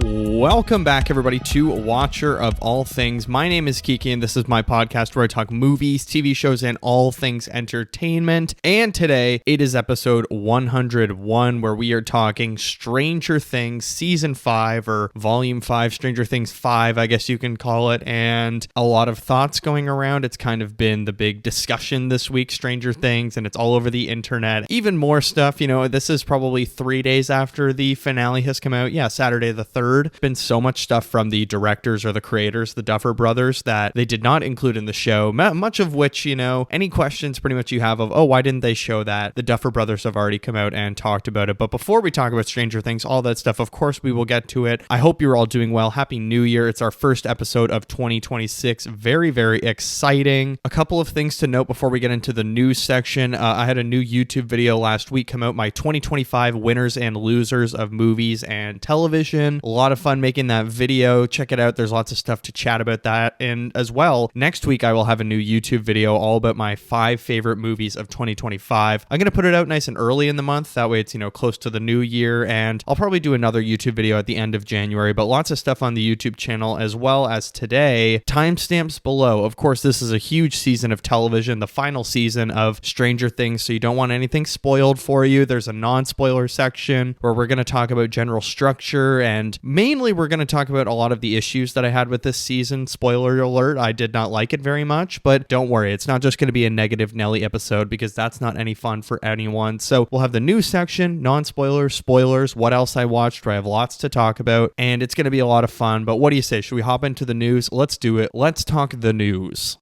Welcome back, everybody, to Watcher of All Things. My name is Kiki, and this is my podcast where I talk movies, TV shows, and all things entertainment. And today, it is episode 101, where we are talking Stranger Things Season 5, or Volume 5, Stranger Things 5, I guess you can call it. And a lot of thoughts going around. It's kind of been the big discussion this week, Stranger Things, and it's all over the internet. Even more stuff, this is probably 3 days after the finale has come out. Yeah, Saturday the 3rd. Been so much stuff from the directors or the creators, the Duffer brothers, that they did not include in the show, much of which, any questions pretty much you have of, oh, why didn't they show that? The Duffer brothers have already come out and talked about it. But before we talk about Stranger Things, all that stuff, of course, we will get to it. I hope you're all doing well. Happy New Year. It's our first episode of 2026. Very, very exciting. A couple of things to note before we get into the news section. I had a new YouTube video last week come out, my 2025 winners and losers of movies and television. A lot of fun making that video. Check it out. There's lots of stuff to chat about that. And as well, next week I will have a new YouTube video all about my 5 favorite movies of 2025. I'm going to put it out nice and early in the month. That way it's, close to the new year. And I'll probably do another YouTube video at the end of January, but lots of stuff on the YouTube channel as well as today. Timestamps below. Of course, this is a huge season of television, the final season of Stranger Things, so you don't want anything spoiled for you. There's a non-spoiler section where we're going to talk about general structure, and mainly we're going to talk about a lot of the issues that I had with this season. Spoiler alert, I did not like it very much, but don't worry, it's not just going to be a negative Nelly episode, because that's not any fun for anyone. So we'll have the news section, non-spoilers, spoilers, what else I watched, where I have lots to talk about, and it's going to be a lot of fun. But what do you say? Should we hop into the news? Let's do it. Let's talk the news.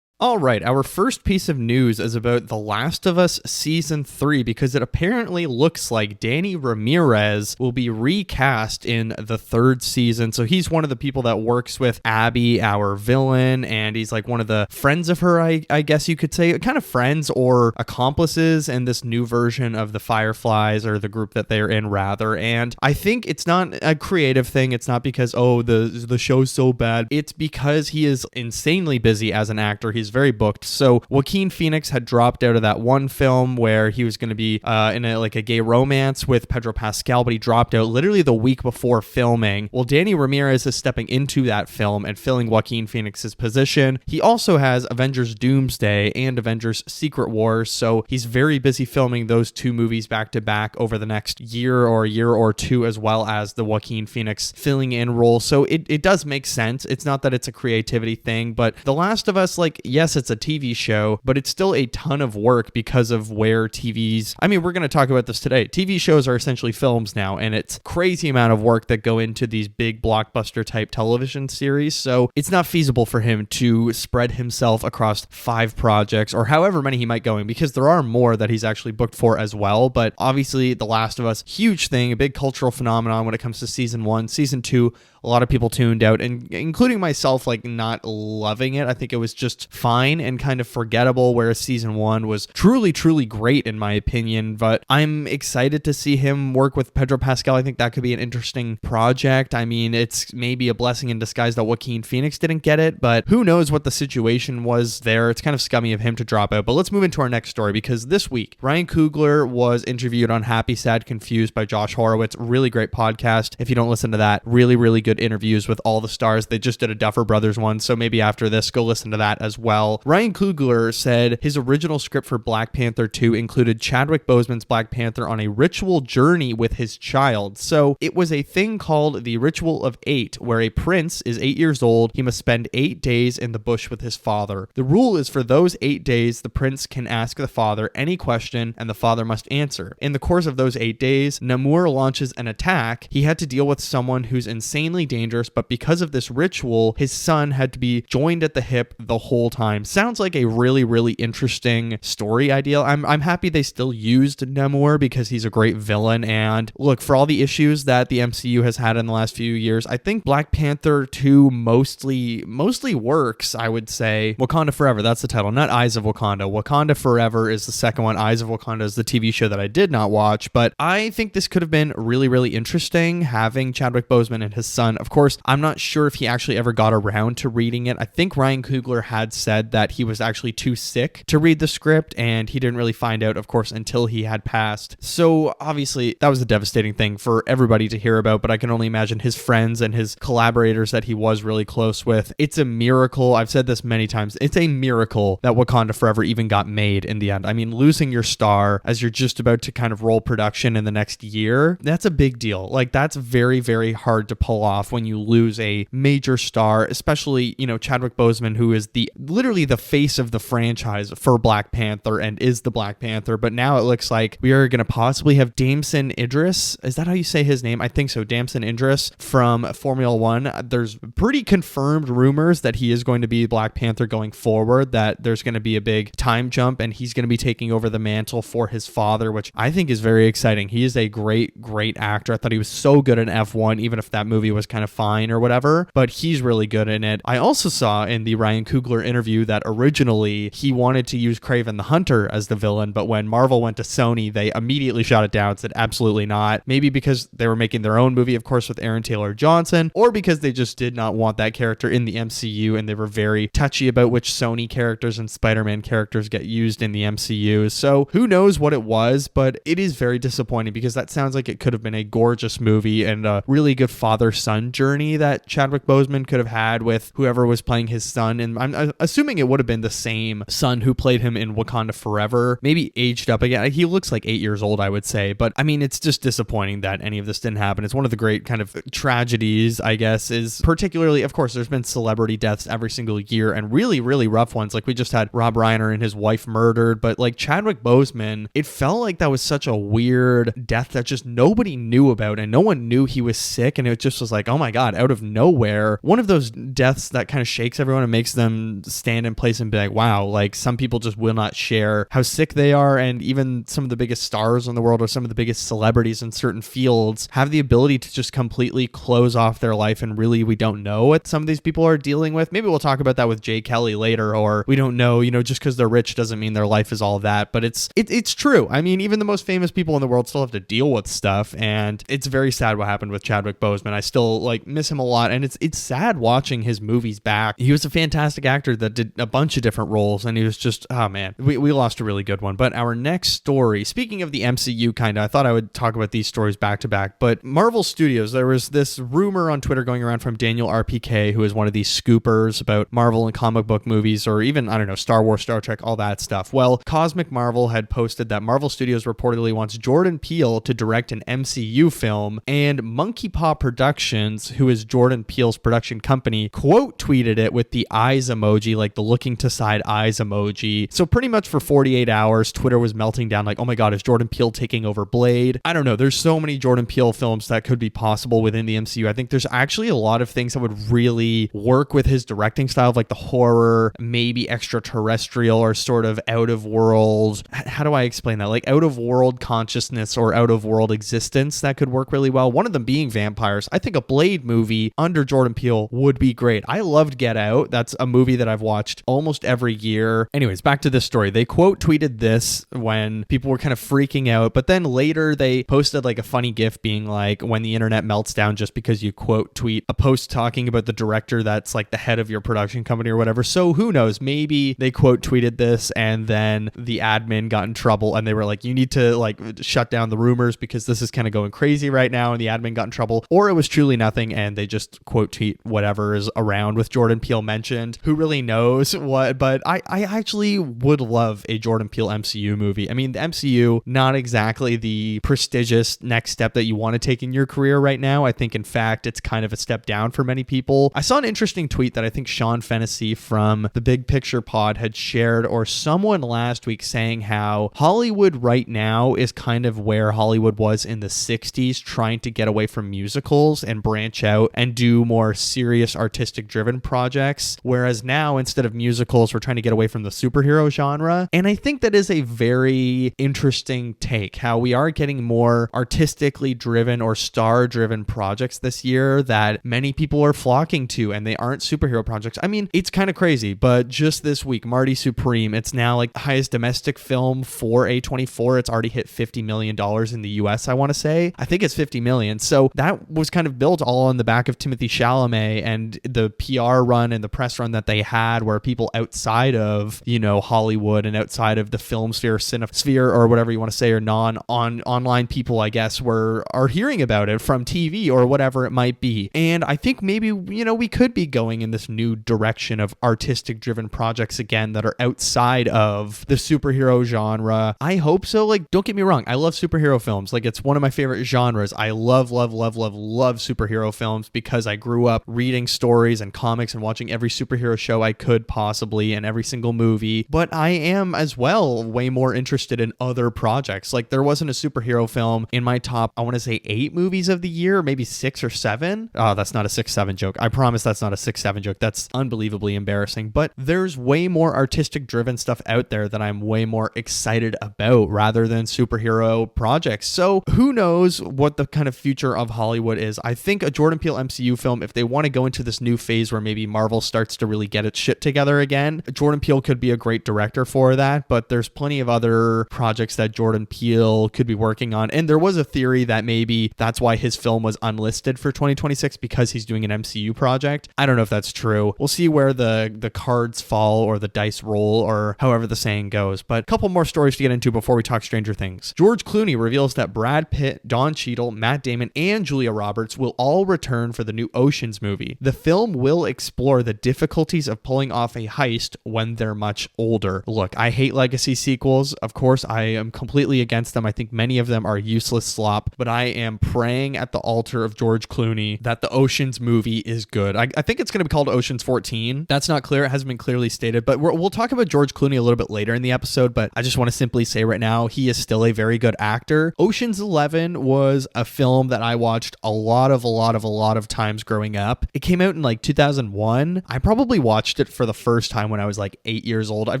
All right, our first piece of news is about The Last of Us Season 3, because it apparently looks like Danny Ramirez will be recast in the 3rd season. So he's one of the people that works with Abby, our villain, and he's like one of the friends of her, I guess you could say, kind of friends or accomplices in this new version of the Fireflies, or the group that they're in, rather. And I think it's not a creative thing. It's not because, oh, the show's so bad. It's because he is insanely busy as an actor. He's very booked. So Joaquin Phoenix had dropped out of that one film where he was going to be in a gay romance with Pedro Pascal, but he dropped out literally the week before filming. Well, Danny Ramirez is stepping into that film and filling Joaquin Phoenix's position. He also has Avengers Doomsday and Avengers Secret Wars, so he's very busy filming those 2 movies back to back over the next year or two, as well as the Joaquin Phoenix filling in role. So it does make sense. It's not that it's a creativity thing, but The Last of Us, yes, it's a TV show, but it's still a ton of work because of where TVs... I mean, we're going to talk about this today. TV shows are essentially films now, and it's crazy amount of work that go into these big blockbuster type television series. So it's not feasible for him to spread himself across 5 projects or however many he might go in, because there are more that he's actually booked for as well. But obviously, The Last of Us, huge thing, a big cultural phenomenon when it comes to season 1. Season 2, a lot of people tuned out, and including myself, not loving it. I think it was just fine and kind of forgettable, whereas season 1 was truly, truly great in my opinion. But I'm excited to see him work with Pedro Pascal. I think that could be an interesting project. I mean, it's maybe a blessing in disguise that Joaquin Phoenix didn't get it, but who knows what the situation was there. It's kind of scummy of him to drop out. But let's move into our next story, because this week, Ryan Coogler was interviewed on Happy, Sad, Confused by Josh Horowitz. Really great podcast. If you don't listen to that, really, really good interviews with all the stars. They just did a Duffer Brothers one, so maybe after this, go listen to that as well. Ryan Coogler said his original script for Black Panther 2 included Chadwick Boseman's Black Panther on a ritual journey with his child. So it was a thing called the Ritual of 8, where a prince is 8 years old. He must spend 8 days in the bush with his father. The rule is for those 8 days, the prince can ask the father any question, and the father must answer. In the course of those 8 days, Namor launches an attack. He had to deal with someone who's insanely dangerous, but because of this ritual, his son had to be joined at the hip the whole time. Sounds like a really, really interesting story idea. I'm happy they still used Namor, because he's a great villain. And look, for all the issues that the MCU has had in the last few years, I think Black Panther 2 mostly works, I would say. Wakanda Forever, that's the title, not Eyes of Wakanda. Wakanda Forever is the second one. Eyes of Wakanda is the TV show that I did not watch, but I think this could have been really, really interesting, having Chadwick Boseman and his son Son. Of course, I'm not sure if he actually ever got around to reading it. I think Ryan Coogler had said that he was actually too sick to read the script, and he didn't really find out, of course, until he had passed. So obviously, that was a devastating thing for everybody to hear about, but I can only imagine his friends and his collaborators that he was really close with. It's a miracle. I've said this many times. It's a miracle that Wakanda Forever even got made in the end. I mean, losing your star as you're just about to kind of roll production in the next year, that's a big deal. Like, that's very, very hard to pull off when you lose a major star, especially, Chadwick Boseman, who is literally the face of the franchise for Black Panther and is the Black Panther. But now it looks like we are going to possibly have Damson Idris. Is that how you say his name? I think so. Damson Idris from Formula One. There's pretty confirmed rumors that he is going to be Black Panther going forward, that there's going to be a big time jump and he's going to be taking over the mantle for his father, which I think is very exciting. He is a great, great actor. I thought he was so good in F1, even if that movie was kind of fine or whatever, but he's really good in it. I also saw in the Ryan Coogler interview that originally he wanted to use Kraven the Hunter as the villain, but when Marvel went to Sony, they immediately shot it down, said absolutely not. Maybe because they were making their own movie, of course, with Aaron Taylor Johnson, or because they just did not want that character in the MCU, and they were very touchy about which Sony characters and Spider-Man characters get used in the MCU. So who knows what it was, but it is very disappointing because that sounds like it could have been a gorgeous movie and a really good father-son journey that Chadwick Boseman could have had with whoever was playing his son. And I'm assuming it would have been the same son who played him in Wakanda Forever, maybe aged up again. He looks like 8 years old, I would say. But I mean, it's just disappointing that any of this didn't happen. It's one of the great kind of tragedies, I guess, is particularly, of course, there's been celebrity deaths every single year and really, really rough ones. Like we just had Rob Reiner and his wife murdered, but like Chadwick Boseman, it felt like that was such a weird death that just nobody knew about and no one knew he was sick. And it just was like, oh my God, out of nowhere. One of those deaths that kind of shakes everyone and makes them stand in place and be like, wow, like some people just will not share how sick they are. And even some of the biggest stars in the world or some of the biggest celebrities in certain fields have the ability to just completely close off their life. And really, we don't know what some of these people are dealing with. Maybe we'll talk about that with Jay Kelly later, or we don't know, just because they're rich doesn't mean their life is all that. But it's true. I mean, even the most famous people in the world still have to deal with stuff. And it's very sad what happened with Chadwick Boseman. I still miss him a lot. And it's sad watching his movies back. He was a fantastic actor that did a bunch of different roles. And he was just, oh man, we lost a really good one. But our next story, speaking of the MCU I thought I would talk about these stories back to back, but Marvel Studios, there was this rumor on Twitter going around from Daniel RPK, who is one of these scoopers about Marvel and comic book movies, or even, I don't know, Star Wars, Star Trek, all that stuff. Well, Cosmic Marvel had posted that Marvel Studios reportedly wants Jordan Peele to direct an MCU film, and Monkey Paw Productions, who is Jordan Peele's production company, quote tweeted it with the eyes emoji, like the looking to side eyes emoji. So pretty much for 48 hours, Twitter was melting down like, oh my God, is Jordan Peele taking over Blade? I don't know. There's so many Jordan Peele films that could be possible within the MCU. I think there's actually a lot of things that would really work with his directing style, of like the horror, maybe extraterrestrial or sort of out of world. How do I explain that? Like out of world consciousness or out of world existence that could work really well. One of them being vampires. I think a Blade movie under Jordan Peele would be great. I loved Get Out. That's a movie that I've watched almost every year. Anyways, back to this story. They quote tweeted this when people were kind of freaking out, but then later they posted like a funny gif being like, when the internet melts down just because you quote tweet a post talking about the director that's like the head of your production company or whatever. So who knows? Maybe they quote tweeted this and then the admin got in trouble and they were like, you need to like shut down the rumors because this is kind of going crazy right now, and the admin got in trouble. Or it was truly nothing and they just quote tweet whatever is around with Jordan Peele mentioned. Who really knows what? But I actually would love a Jordan Peele MCU movie. I mean, the MCU, not exactly the prestigious next step that you want to take in your career right now. I think, in fact, it's kind of a step down for many people. I saw an interesting tweet that I think Sean Fennessy from the Big Picture Pod had shared, or someone last week, saying how Hollywood right now is kind of where Hollywood was in the 60s, trying to get away from musicals and branch out and do more serious artistic driven projects. Whereas now, instead of musicals, we're trying to get away from the superhero genre. And I think that is a very interesting take, how we are getting more artistically driven or star driven projects this year that many people are flocking to, and they aren't superhero projects. I mean, it's kind of crazy, but just this week, Marty Supreme, it's now like the highest domestic film for A24. It's already hit $50 million in the US, I want to say. I think it's $50 million. So that was kind of built films all on the back of Timothée Chalamet and the PR run and the press run that they had, where people outside of, Hollywood and outside of the film sphere, cinesphere, or whatever you want to say, or online people, I guess, are hearing about it from TV or whatever it might be. And I think maybe, we could be going in this new direction of artistic driven projects again that are outside of the superhero genre. I hope so. Like, don't get me wrong, I love superhero films. Like, it's one of my favorite genres. I love superhero films because I grew up reading stories and comics and watching every superhero show I could possibly and every single movie. But I am as well way more interested in other projects. Like, there wasn't a superhero film in my top, I want to say 8 movies of the year, maybe 6 or 7. Oh, that's not a 6-7 joke. I promise that's not a 6-7 joke. That's unbelievably embarrassing. But there's way more artistic driven stuff out there that I'm way more excited about rather than superhero projects. So who knows what the kind of future of Hollywood is. I think a Jordan Peele MCU film, if they want to go into this new phase where maybe Marvel starts to really get its shit together again, Jordan Peele could be a great director for that. But there's plenty of other projects that Jordan Peele could be working on. And there was a theory that maybe that's why his film was unlisted for 2026, because he's doing an MCU project. I don't know if that's true. We'll see where the cards fall or the dice roll, or however the saying goes. But a couple more stories to get into before we talk Stranger Things. George Clooney reveals that Brad Pitt, Don Cheadle, Matt Damon, and Julia Roberts will all return for the new Ocean's movie. The film will explore the difficulties of pulling off a heist when they're much older. Look, I hate legacy sequels. Of course, I am completely against them. I think many of them are useless slop, but I am praying at the altar of George Clooney that the Ocean's movie is good. I think it's going to be called Ocean's 14. That's not clear. It hasn't been clearly stated, but we'll talk about George Clooney a little bit later in the episode, but I just want to simply say right now, he is still a very good actor. Ocean's 11 was a film that I watched a lot of times growing up. It came out in like 2001. I probably watched it for the first time when I was like 8 years old. I've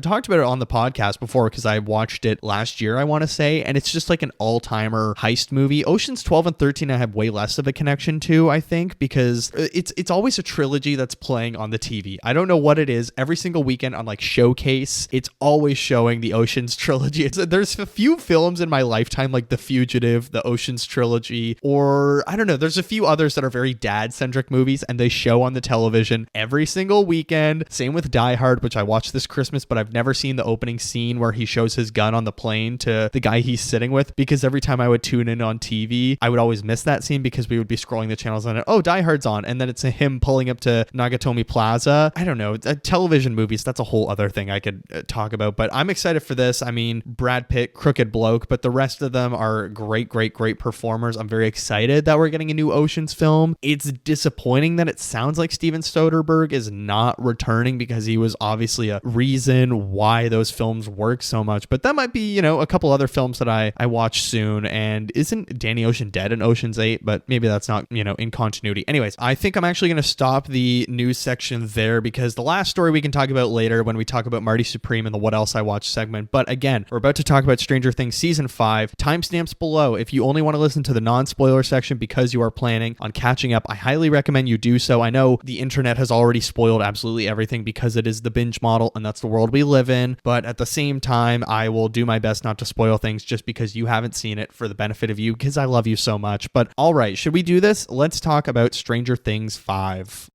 talked about it on the podcast before because I watched it last year, I want to say, and it's just like an all-timer heist movie. Oceans 12 and 13 I have way less of a connection to, I think, because it's always a trilogy that's playing on the TV. I don't know what it is. Every single weekend on like Showcase, it's always showing the Oceans trilogy. There's a few films in my lifetime like The Fugitive, the Oceans trilogy, or I don't know, there's a few others that are very dad-centric movies and they show on the television every single weekend. Same with Die Hard, which I watched this Christmas, but I've never seen the opening scene where he shows his gun on the plane to the guy he's sitting with, because every time I would tune in on TV, I would always miss that scene because we would be scrolling the channels on it. Oh, Die Hard's on. And then it's him pulling up to Nagatomi Plaza. I don't know. Television movies, that's a whole other thing I could talk about, but I'm excited for this. I mean, Brad Pitt, crooked bloke, but the rest of them are great performers. I'm very excited that we're getting a new Oceans film. It's disappointing that it sounds like Steven Soderbergh is not returning, because he was obviously a reason why those films work so much, but that might be, a couple other films that I watch soon. And isn't Danny Ocean dead in Ocean's 8? But maybe that's not, in continuity. Anyways, I think I'm actually going to stop the news section there, because the last story we can talk about later when we talk about Marty Supreme and the What Else I Watched segment. But again, we're about to talk about Stranger Things Season 5. Timestamps below. If you only want to listen to the non-spoiler section because you are planning on catching up, I highly recommend you do so. I know the internet has already spoiled absolutely everything because it is the binge model and that's the world we live in. But at the same time, I will do my best not to spoil things just because you haven't seen it, for the benefit of you, because I love you so much. But all right, should we do this? Let's talk about Stranger Things 5.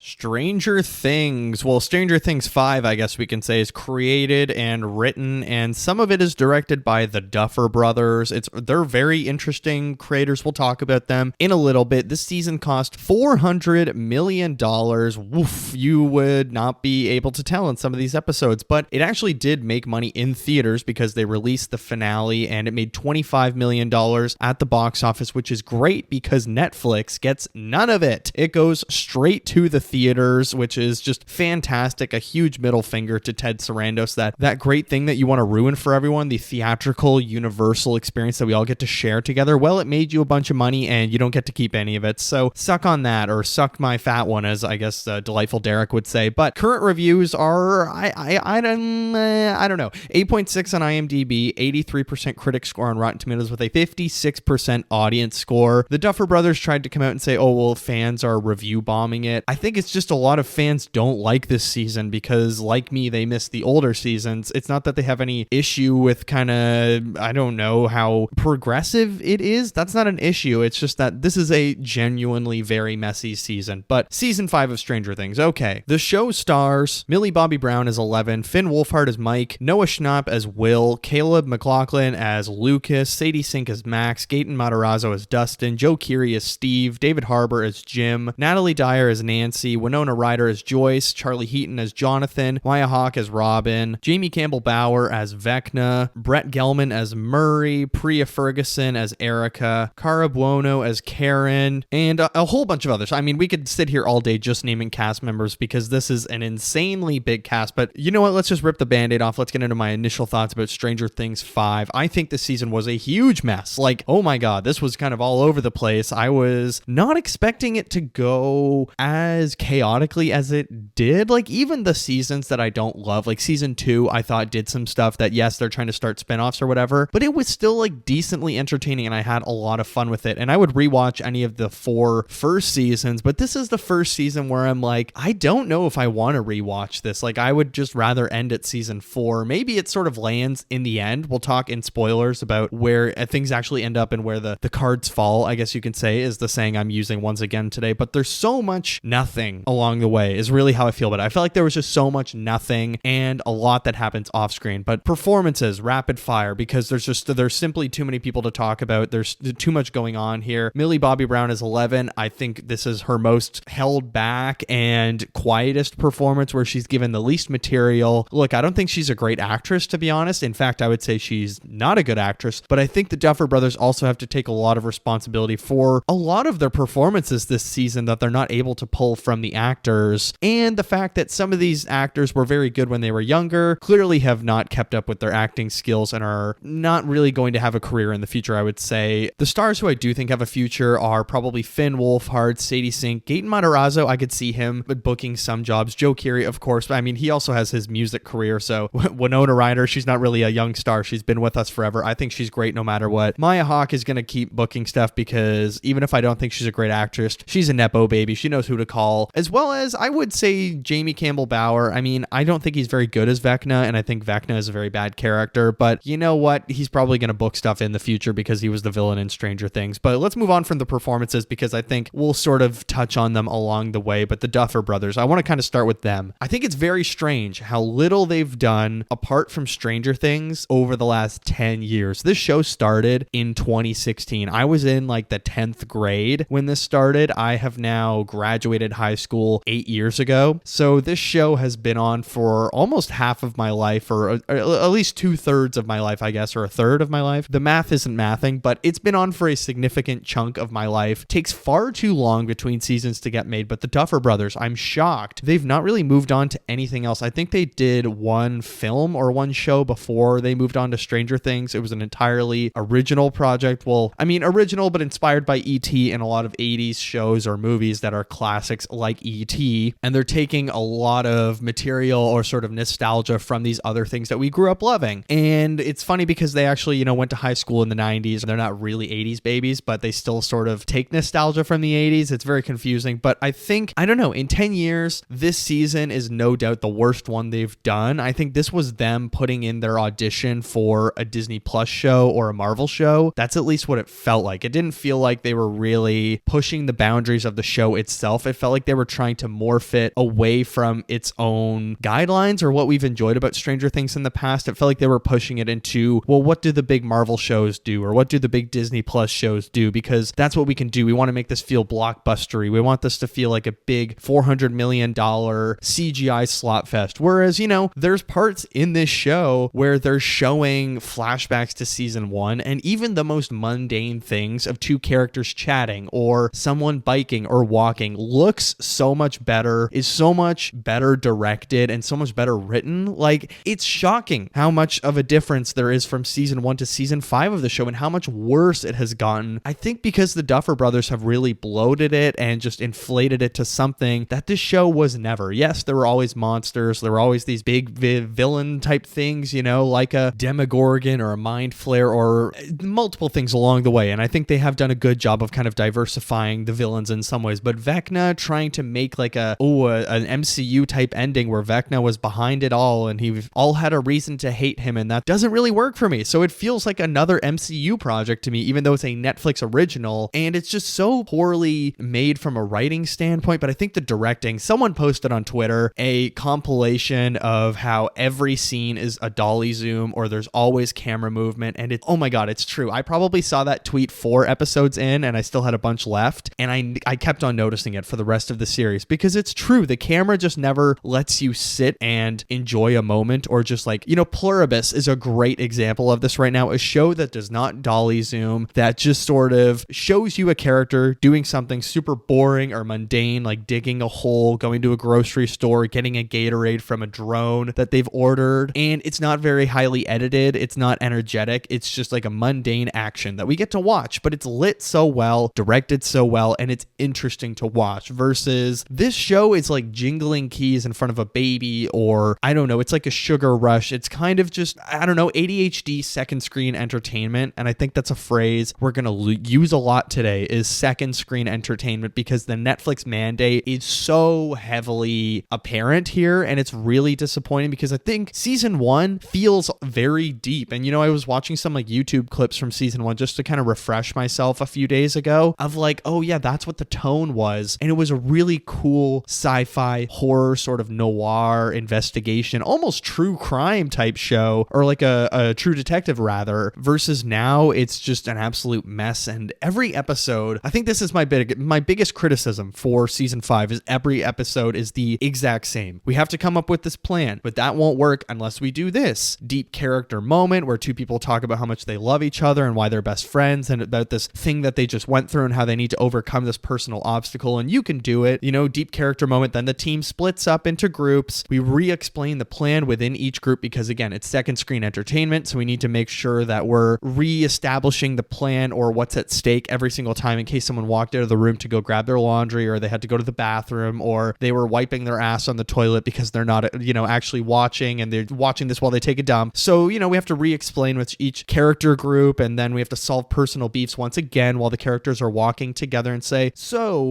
Stranger Things. Well, Stranger Things 5, I guess we can say, is created and written, and some of it is directed by the Duffer brothers. They're very interesting creators. We'll talk about them in a little bit. This season cost $400 million. Woof, you would not be able to tell in some of these episodes, but it actually did make money in theaters because they released the finale and it made $25 million at the box office, which is great because Netflix gets none of it. It goes straight to the theaters, which is just fantastic. A huge middle finger to Ted Sarandos, that great thing that you want to ruin for everyone, the theatrical universal experience that we all get to share together. Well, it made you a bunch of money and you don't get to keep any of it. So suck on that, or suck my fat one, as I guess Delightful Derek would say. But current reviews are, I don't know, 8.6 on IMDb, 83% critic score on Rotten Tomatoes with a 56% audience score. The Duffer brothers tried to come out and say, oh, well, fans are review bombing it. I think it's it's just a lot of fans don't like this season because, like me, they missed the older seasons. It's not that they have any issue with kind of, I don't know how progressive it is. That's not an issue. It's just that this is a genuinely very messy season. But season 5 of Stranger Things, okay. The show stars Millie Bobby Brown as Eleven, Finn Wolfhard as Mike, Noah Schnapp as Will, Caleb McLaughlin as Lucas, Sadie Sink as Max, Gaten Matarazzo as Dustin, Joe Keery as Steve, David Harbour as Jim, Natalie Dyer as Nancy, Winona Ryder as Joyce, Charlie Heaton as Jonathan, Maya Hawke as Robin, Jamie Campbell Bower as Vecna, Brett Gelman as Murray, Priya Ferguson as Erica, Cara Buono as Karen, and a whole bunch of others. I mean, we could sit here all day just naming cast members because this is an insanely big cast, but you know what? Let's just rip the Band-Aid off. Let's get into my initial thoughts about Stranger Things 5. I think this season was a huge mess. Like, oh my God, this was kind of all over the place. I was not expecting it to go as chaotically as it did. Like, even the seasons that I don't love, like season 2, I thought did some stuff that, yes, they're trying to start spinoffs or whatever, but it was still like decently entertaining and I had a lot of fun with it. And I would rewatch any of the 4 first seasons, but this is the first season where I'm like, I don't know if I want to rewatch this. Like, I would just rather end at season 4. Maybe it sort of lands in the end. We'll talk in spoilers about where things actually end up and where the cards fall, I guess you can say, is the saying I'm using once again today. But there's so much nothing along the way is really how I feel about it. I felt like there was just so much nothing and a lot that happens off screen. But performances, rapid fire, because there's simply too many people to talk about. There's too much going on here. Millie Bobby Brown is 11. I think this is her most held back and quietest performance, where she's given the least material. Look, I don't think she's a great actress, to be honest. In fact, I would say she's not a good actress, but I think the Duffer Brothers also have to take a lot of responsibility for a lot of their performances this season that they're not able to pull from the actors, and the fact that some of these actors were very good when they were younger, clearly have not kept up with their acting skills and are not really going to have a career in the future, I would say. The stars who I do think have a future are probably Finn Wolfhard, Sadie Sink, Gaten Matarazzo. I could see him booking some jobs. Joe Keery, of course, but I mean, he also has his music career. So Winona Ryder, she's not really a young star. She's been with us forever. I think she's great no matter what. Maya Hawke is going to keep booking stuff because even if I don't think she's a great actress, she's a Nepo baby. She knows who to call. As well as, I would say, Jamie Campbell Bower. I mean, I don't think he's very good as Vecna, and I think Vecna is a very bad character, but you know what? He's probably going to book stuff in the future because he was the villain in Stranger Things. But let's move on from the performances because I think we'll sort of touch on them along the way. But the Duffer Brothers, I want to kind of start with them. I think it's very strange how little they've done apart from Stranger Things over the last 10 years. This show started in 2016. I was in like the 10th grade when this started. I have now graduated high school 8 years ago. So this show has been on for almost half of my life, or at least 2/3 of my life, I guess, or a third of my life. The math isn't mathing, but it's been on for a significant chunk of my life. Takes far too long between seasons to get made, but the Duffer Brothers, I'm shocked. They've not really moved on to anything else. I think they did one film or one show before they moved on to Stranger Things. It was an entirely original project. Well, I mean, original, but inspired by E.T. and a lot of 80s shows or movies that are classics like E.T. And they're taking a lot of material or sort of nostalgia from these other things that we grew up loving. And it's funny because they actually, went to high school in the 90s. They're not really 80s babies, but they still sort of take nostalgia from the 80s. It's very confusing. But I think, I don't know, in 10 years, this season is no doubt the worst one they've done. I think this was them putting in their audition for a Disney Plus show or a Marvel show. That's at least what it felt like. It didn't feel like they were really pushing the boundaries of the show itself. It felt like they were trying to morph it away from its own guidelines or what we've enjoyed about Stranger Things in the past. It felt like they were pushing it into, well, what do the big Marvel shows do? Or what do the big Disney Plus shows do? Because that's what we can do. We want to make this feel blockbustery. We want this to feel like a big $400 million CGI slot fest. Whereas, there's parts in this show where they're showing flashbacks to season 1 and even the most mundane things of two characters chatting or someone biking or walking looks so much better, is so much better directed and so much better written. Like, it's shocking how much of a difference there is from season 1 to season 5 of the show and how much worse it has gotten. I think because the Duffer Brothers have really bloated it and just inflated it to something that this show was never. Yes, there were always monsters. There were always these big villain type things, like a Demogorgon or a Mind Flayer or multiple things along the way. And I think they have done a good job of kind of diversifying the villains in some ways. But Vecna trying trying to make like an MCU type ending where Vecna was behind it all and he all had a reason to hate him, and that doesn't really work for me. So it feels like another MCU project to me, even though it's a Netflix original, and it's just so poorly made from a writing standpoint. But I think the directing, someone posted on Twitter a compilation of how every scene is a dolly zoom or there's always camera movement, and oh my god, it's true. I probably saw that tweet 4 episodes in and I still had a bunch left, and I kept on noticing it for the rest of the series because it's true. The camera just never lets you sit and enjoy a moment, or just like, Pluribus is a great example of this right now, a show that does not dolly zoom, that just sort of shows you a character doing something super boring or mundane, like digging a hole, going to a grocery store, getting a Gatorade from a drone that they've ordered, and it's not very highly edited, it's not energetic, it's just like a mundane action that we get to watch, but it's lit so well, directed so well, and it's interesting to watch, versus this show is like jingling keys in front of a baby, or I don't know, it's like a sugar rush. It's kind of just, I don't know, ADHD second screen entertainment, and I think that's a phrase we're going to use a lot today, is second screen entertainment, because the Netflix mandate is so heavily apparent here, and it's really disappointing because I think season 1 feels very deep. And I was watching some like YouTube clips from season 1 just to kind of refresh myself a few days ago of like, oh yeah, that's what the tone was, and it was a really cool sci-fi horror sort of noir investigation, almost true crime type show, or like a true detective rather, versus now it's just an absolute mess. And every episode, I think this is my biggest criticism for season 5, is every episode is the exact same. We have to come up with this plan, but that won't work unless we do this deep character moment where 2 people talk about how much they love each other and why they're best friends, and about this thing that they just went through and how they need to overcome this personal obstacle, and you can do it. Deep character moment, then the team splits up into groups. We re-explain the plan within each group because, again, it's second screen entertainment, so we need to make sure that we're re-establishing the plan or what's at stake every single time, in case someone walked out of the room to go grab their laundry, or they had to go to the bathroom, or they were wiping their ass on the toilet because they're not actually watching, and they're watching this while they take a dump. So we have to re-explain with each character group, and then we have to solve personal beefs once again while the characters are walking together, and say, so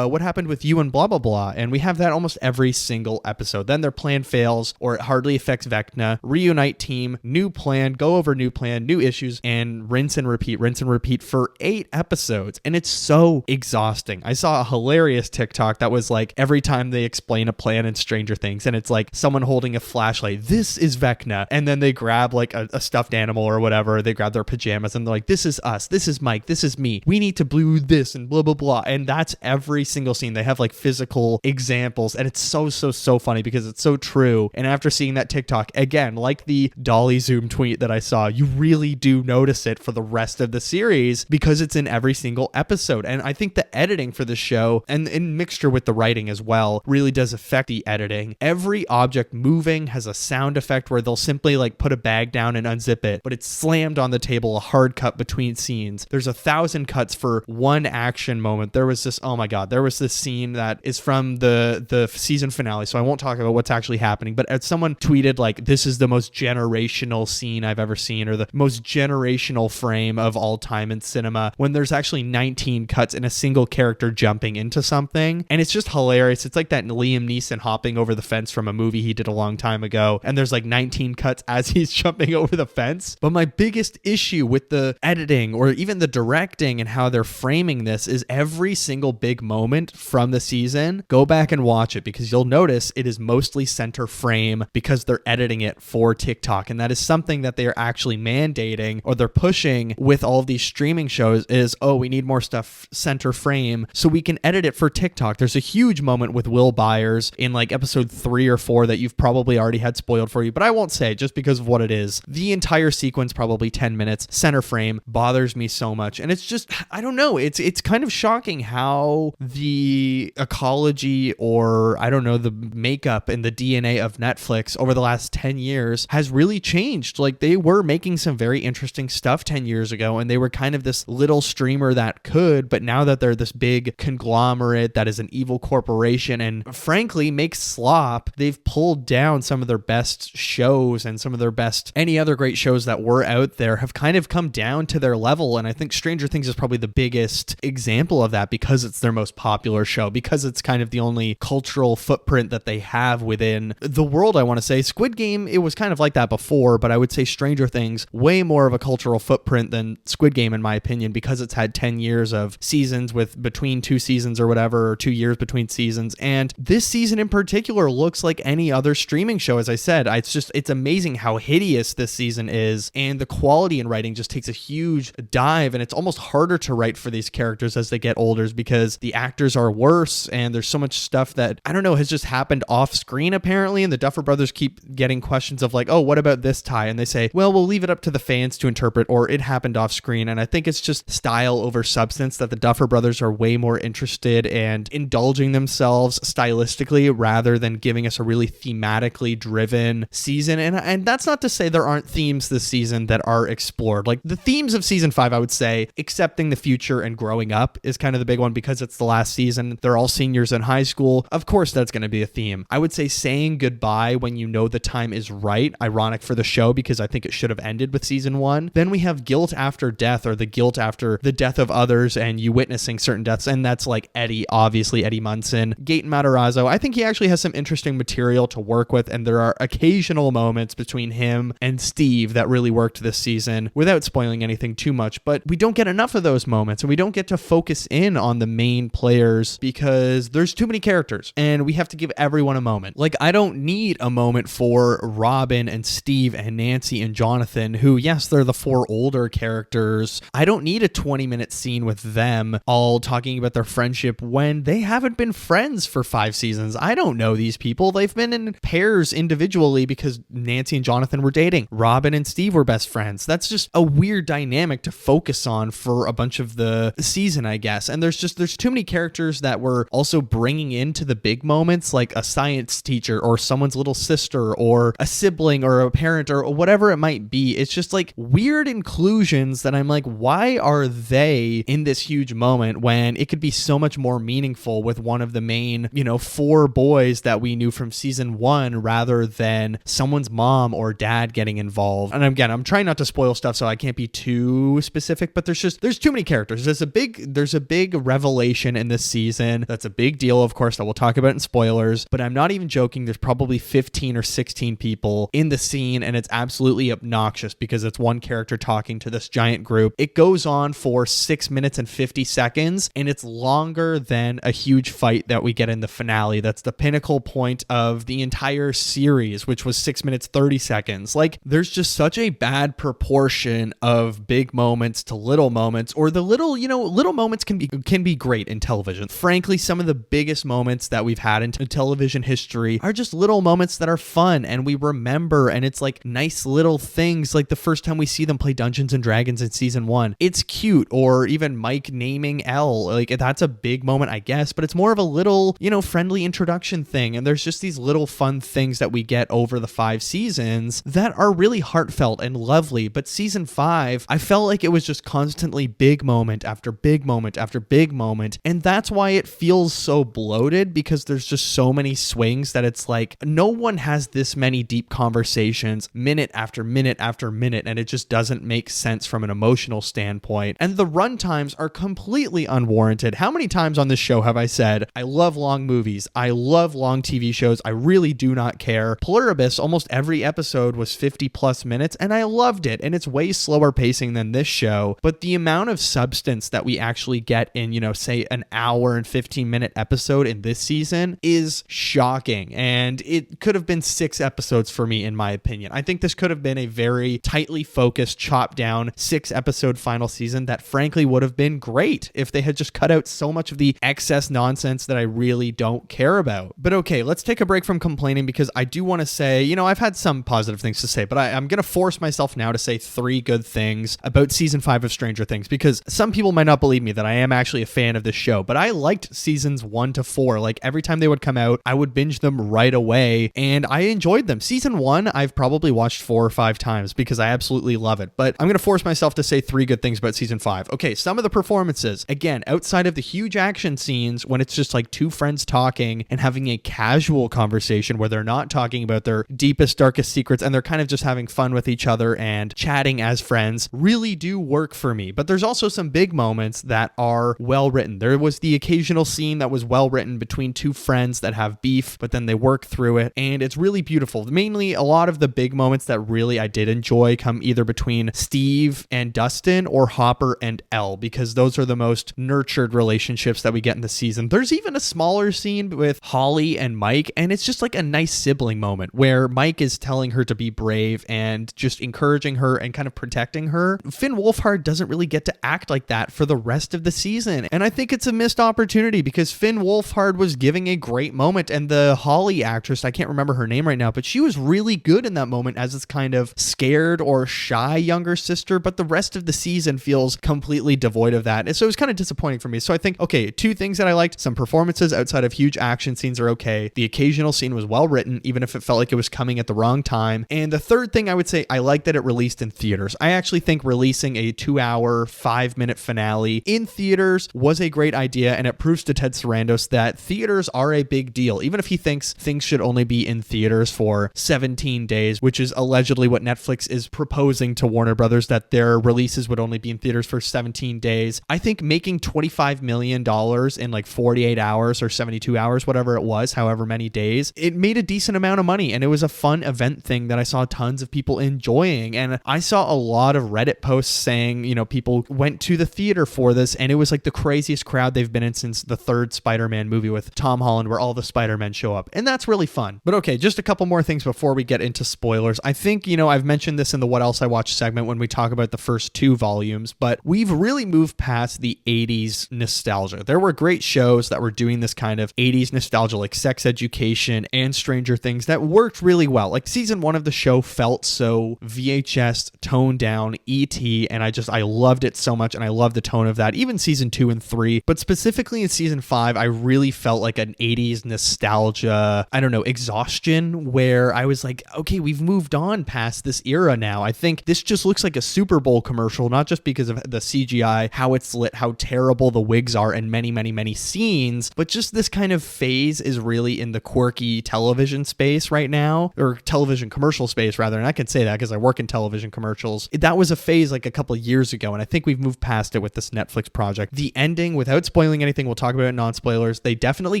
what happened with you and blah blah blah. And we have that almost every single episode. Then their plan fails, or it hardly affects Vecna. Reunite team, new plan, go over new plan, new issues, and rinse and repeat for 8 episodes. And it's so exhausting. I saw a hilarious TikTok that was like, every time they explain a plan in Stranger Things, and it's like someone holding a flashlight, this is Vecna, and then they grab like a stuffed animal or whatever, they grab their pajamas and they're like, this is us, this is Mike, this is me, we need to do this, and blah blah blah. And that's every single scene. They have like physical examples, and it's so funny because it's so true. And after seeing that TikTok again, like the dolly zoom tweet that I saw, you really do notice it for the rest of the series because it's in every single episode. And I think the editing for the show, and in mixture with the writing as well, really does affect the editing. Every object moving has a sound effect where they'll simply like put a bag down and unzip it, but it's slammed on the table, a hard cut between scenes. There's 1,000 cuts for one action moment. There was this, oh my god, there was this scene that is from the season finale, so I won't talk about what's actually happening, but as someone tweeted, like, this is the most generational scene I've ever seen, or the most generational frame of all time in cinema, when there's actually 19 cuts in a single character jumping into something. And it's just hilarious. It's like that Liam Neeson hopping over the fence from a movie he did a long time ago, and there's like 19 cuts as he's jumping over the fence. But my biggest issue with the editing, or even the directing and how they're framing this, is every single big moment from the season, go back and watch it, because you'll notice it is mostly center frame because they're editing it for TikTok. And that is something that they're actually mandating, or they're pushing with all of these streaming shows, is, oh, we need more stuff center frame so we can edit it for TikTok. There's a huge moment with Will Byers in like episode 3 or 4 that you've probably already had spoiled for you, but I won't say just because of what it is. The entire sequence, probably 10 minutes, center frame, bothers me so much. And it's just, I don't know, it's kind of shocking how the ecology, or I don't know, the makeup and the DNA of Netflix over the last 10 years has really changed. Like, they were making some very interesting stuff 10 years ago, and they were kind of this little streamer that could, but now that they're this big conglomerate that is an evil corporation and frankly makes slop, they've pulled down some of their best shows, and some of their best, any other great shows that were out there have kind of come down to their level. And I think Stranger Things is probably the biggest example of that, because it's their most popular show show because it's kind of the only cultural footprint that they have within the world, I want to say. Squid Game, it was kind of like that before, but I would say Stranger Things, way more of a cultural footprint than Squid Game, in my opinion, because it's had 10 years of seasons with between 2 seasons or whatever, or 2 years between seasons. And this season in particular looks like any other streaming show, as I said. It's amazing how hideous this season is, and the quality in writing just takes a huge dive, and it's almost harder to write for these characters as they get older because the actors are worse, and there's so much stuff that, I don't know, has just happened off screen apparently, and the Duffer Brothers keep getting questions of like, oh, what about this tie? And they say, well, we'll leave it up to the fans to interpret, or it happened off screen. And I think it's just style over substance, that the Duffer Brothers are way more interested and indulging themselves stylistically rather than giving us a really thematically driven season. And that's not to say there aren't themes this season that are explored. Like the themes of season 5, I would say, accepting the future and growing up is kind of the big one because it's the last season. They're all seniors in high school. Of course, that's going to be a theme. I would say saying goodbye when you know the time is right. Ironic for the show because I think it should have ended with season 1. Then we have guilt after death, or the guilt after the death of others and you witnessing certain deaths. And that's like Eddie, obviously Eddie Munson. Gaten Matarazzo, I think he actually has some interesting material to work with, and there are occasional moments between him and Steve that really worked this season without spoiling anything too much. But we don't get enough of those moments, and we don't get to focus in on the main players because there's too many characters and we have to give everyone a moment. Like, I don't need a moment for Robin and Steve and Nancy and Jonathan, who, yes, they're the 4 older characters. I don't need a 20-minute scene with them all talking about their friendship when they haven't been friends for 5 seasons. I don't know these people. They've been in pairs individually because Nancy and Jonathan were dating. Robin and Steve were best friends. That's just a weird dynamic to focus on for a bunch of the season, I guess. And there's too many characters that we're also bringing into the big moments, like a science teacher or someone's little sister or a sibling or a parent or whatever it might be. It's just like weird inclusions that I'm like, why are they in this huge moment when it could be so much more meaningful with one of the main, 4 boys that we knew from season 1 rather than someone's mom or dad getting involved. And again, I'm trying not to spoil stuff, so I can't be too specific, but there's too many characters. There's a big revelation in this season. That's a big deal, of course, that we'll talk about in spoilers, but I'm not even joking. There's probably 15 or 16 people in the scene, and it's absolutely obnoxious because it's one character talking to this giant group. It goes on for 6 minutes and 50 seconds, and it's longer than a huge fight that we get in the finale. That's the pinnacle point of the entire series, which was 6 minutes 30 seconds. Like, there's just such a bad proportion of big moments to little moments, or the little moments can be great in television. Frankly, some of the biggest moments that we've had in television history are just little moments that are fun and we remember, and it's like nice little things, like the first time we see them play Dungeons and Dragons in season 1. It's cute. Or even Mike naming Elle, like that's a big moment, I guess, but it's more of a little, friendly introduction thing. And there's just these little fun things that we get over the 5 seasons that are really heartfelt and lovely. But season 5, I felt like it was just constantly big moment after big moment after big moment. And that's why it feels so bloated, because there's just so many swings that it's like no one has this many deep conversations minute after minute after minute, and it just doesn't make sense from an emotional standpoint. And the run times are completely unwarranted. How many times on this show have I said, I love long movies, I love long TV shows, I really do not care. Pluribus, almost every episode was 50 plus minutes, and I loved it, and it's way slower pacing than this show, but the amount of substance that we actually get in, say an hour and 15-minute episode in this season is shocking, and it could have been 6 episodes for me, in my opinion. I think this could have been a very tightly focused, chopped down 6-episode final season that frankly would have been great if they had just cut out so much of the excess nonsense that I really don't care about. But okay, let's take a break from complaining, because I do want to say, I've had some positive things to say, but I'm going to force myself now to say 3 good things about season 5 of Stranger Things, because some people might not believe me that I am actually a fan of this show, but I liked seasons 1 to 4. Like every time they would come out, I would binge them right away, and I enjoyed them. Season 1, I've probably watched 4 or 5 times because I absolutely love it, but I'm going to force myself to say 3 good things about season 5. Okay, some of the performances, again, outside of the huge action scenes when it's just like 2 friends talking and having a casual conversation where they're not talking about their deepest, darkest secrets, and they're kind of just having fun with each other and chatting as friends, really do work for me. But there's also some big moments that are well written. There was the occasional occasional scene that was well written between two friends that have beef, but then they work through it, and it's really beautiful. Mainly, a lot of the big moments that really I did enjoy come either between Steve and Dustin or Hopper and Elle, because those are the most nurtured relationships that we get in the season. There's even a smaller scene with Holly and Mike, and it's just like a nice sibling moment where Mike is telling her to be brave and just encouraging her and kind of protecting her. Finn Wolfhard doesn't really get to act like that for the rest of the season, and I think it's a missed opportunity because Finn Wolfhard was giving a great moment, and the Holly actress, I can't remember her name right now, but she was really good in that moment as this kind of scared or shy younger sister, but the rest of the season feels completely devoid of that. And so it was kind of disappointing for me. So I think, okay, two things that I liked: some performances outside of huge action scenes are okay. The occasional scene was well written, even if it felt like it was coming at the wrong time. And the third thing I would say, I like that it released in theaters. I actually think releasing a 2-hour, 5-minute finale in theaters was a great idea, and it proves to Ted Sarandos that theaters are a big deal, even if he thinks things should only be in theaters for 17 days, which is allegedly what Netflix is proposing to Warner Brothers, that their releases would only be in theaters for 17 days. I think making $25 million in like 48 hours or 72 hours, whatever it was, however many days, it made a decent amount of money, and it was a fun event thing that I saw tons of people enjoying. And I saw a lot of Reddit posts saying, you know, people went to the theater for this, and it was like the craziest crowd they've been in since the third Spider-Man movie with Tom Holland, where all the Spider-Men show up, and that's really fun. But okay, just a couple more things before we get into spoilers. I think, you know, I've mentioned this in the What Else I Watched segment when we talk about the first 2 volumes, but we've really moved past the 80s nostalgia. There were great shows that were doing this kind of 80s nostalgia, like Sex Education and Stranger Things, that worked really well. Like season 1 of the show felt so VHS, toned down, E.T., and I loved it so much, and I love the tone of that. Even season 2 and 3, but specifically in season 5, I really felt like an 80s nostalgia, I don't know, exhaustion, where I was like, okay, we've moved on past this era now. I think this just looks like a Super Bowl commercial, not just because of the CGI, how it's lit, how terrible the wigs are in many, many, many scenes, but just this kind of phase is really in the quirky television space right now, or television commercial space rather, and I can say that because I work in television commercials. That was a phase like a couple of years ago, and I think we've moved past it with this Netflix project. The ending, without spoiling anything, we'll talk about it in non-spoilers, they definitely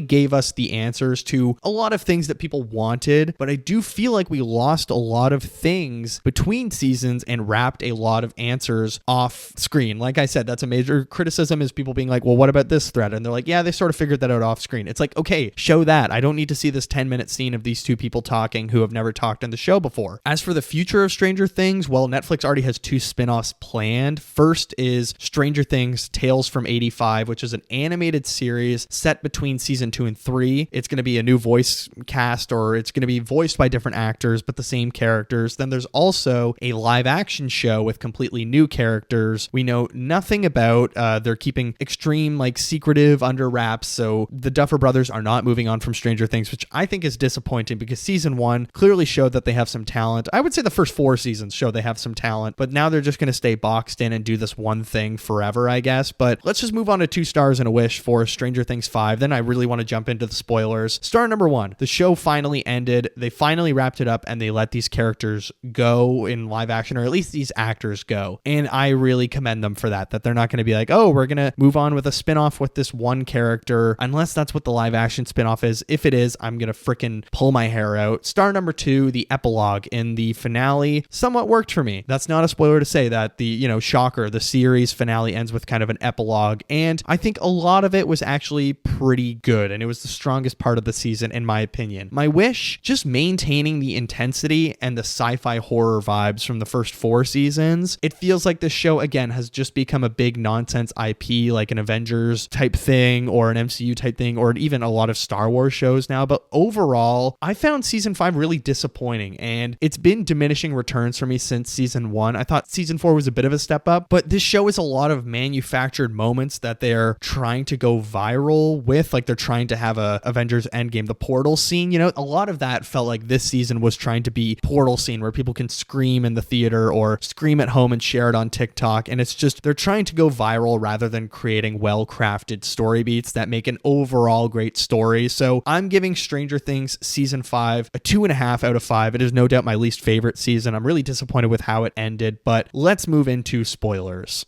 gave us the answers to a lot of things that people wanted, but I do feel like we lost a lot of things between seasons and wrapped a lot of answers off screen. Like I said, that's a major criticism, is people being like, well, what about this thread? And they're like, yeah, they sort of figured that out off screen. It's like, okay, show that. I don't need to see this 10-minute scene of these two people talking who have never talked in the show before. As for the future of Stranger Things, well, Netflix already has 2 spin-offs planned. First is Stranger Things Tales from 85, which is an animated series set between season 2 and 3. It's going to be a new voice cast, or it's going to be voiced by different actors, but the same characters. Then there's also a live action show with completely new characters we know nothing about. They're keeping extreme, like, secretive under wraps, so the Duffer brothers are not moving on from Stranger Things, which I think is disappointing because season 1 clearly showed that they have some talent. I would say the first 4 seasons show they have some talent, but now they're just going to stay boxed in and do this one thing forever, I guess. But let's just move on to 2 stars and a wish for Stranger Things 5. Then I really want to jump into the spoilers. Star number 1, the show finally ended. They finally wrapped it up, and they let these characters go in live action, or at least these actors go. And I really commend them for that they're not going to be like, oh, we're going to move on with a spinoff with this one character, unless that's what the live action spinoff is. If it is, I'm going to freaking pull my hair out. Star number 2, the epilogue in the finale somewhat worked for me. That's not a spoiler to say that the, you know, shocker, the series finale ends with kind of an epilogue, and I think a lot of it was actually pretty good, and it was the strongest part of the season in my opinion. My wish, just maintaining the intensity and the sci-fi horror vibes from the first 4 seasons. It feels like this show again has just become a big nonsense IP, like an Avengers type thing or an MCU type thing, or even a lot of Star Wars shows now. But overall, I found season 5 really disappointing, and it's been diminishing returns for me since season 1. I thought season 4 was a bit of a step up, but this show is a lot of manufactured moments that they're trying to go viral with, like they're trying to have a Avengers Endgame, the portal scene, you know, a lot of that felt like this season was trying to be portal scene where people can scream in the theater or scream at home and share it on TikTok, and it's just they're trying to go viral rather than creating well-crafted story beats that make an overall great story. So I'm giving Stranger Things season 5 a 2.5 out of 5. It is no doubt my least favorite season. I'm really disappointed with how it ended, but let's move into spoilers.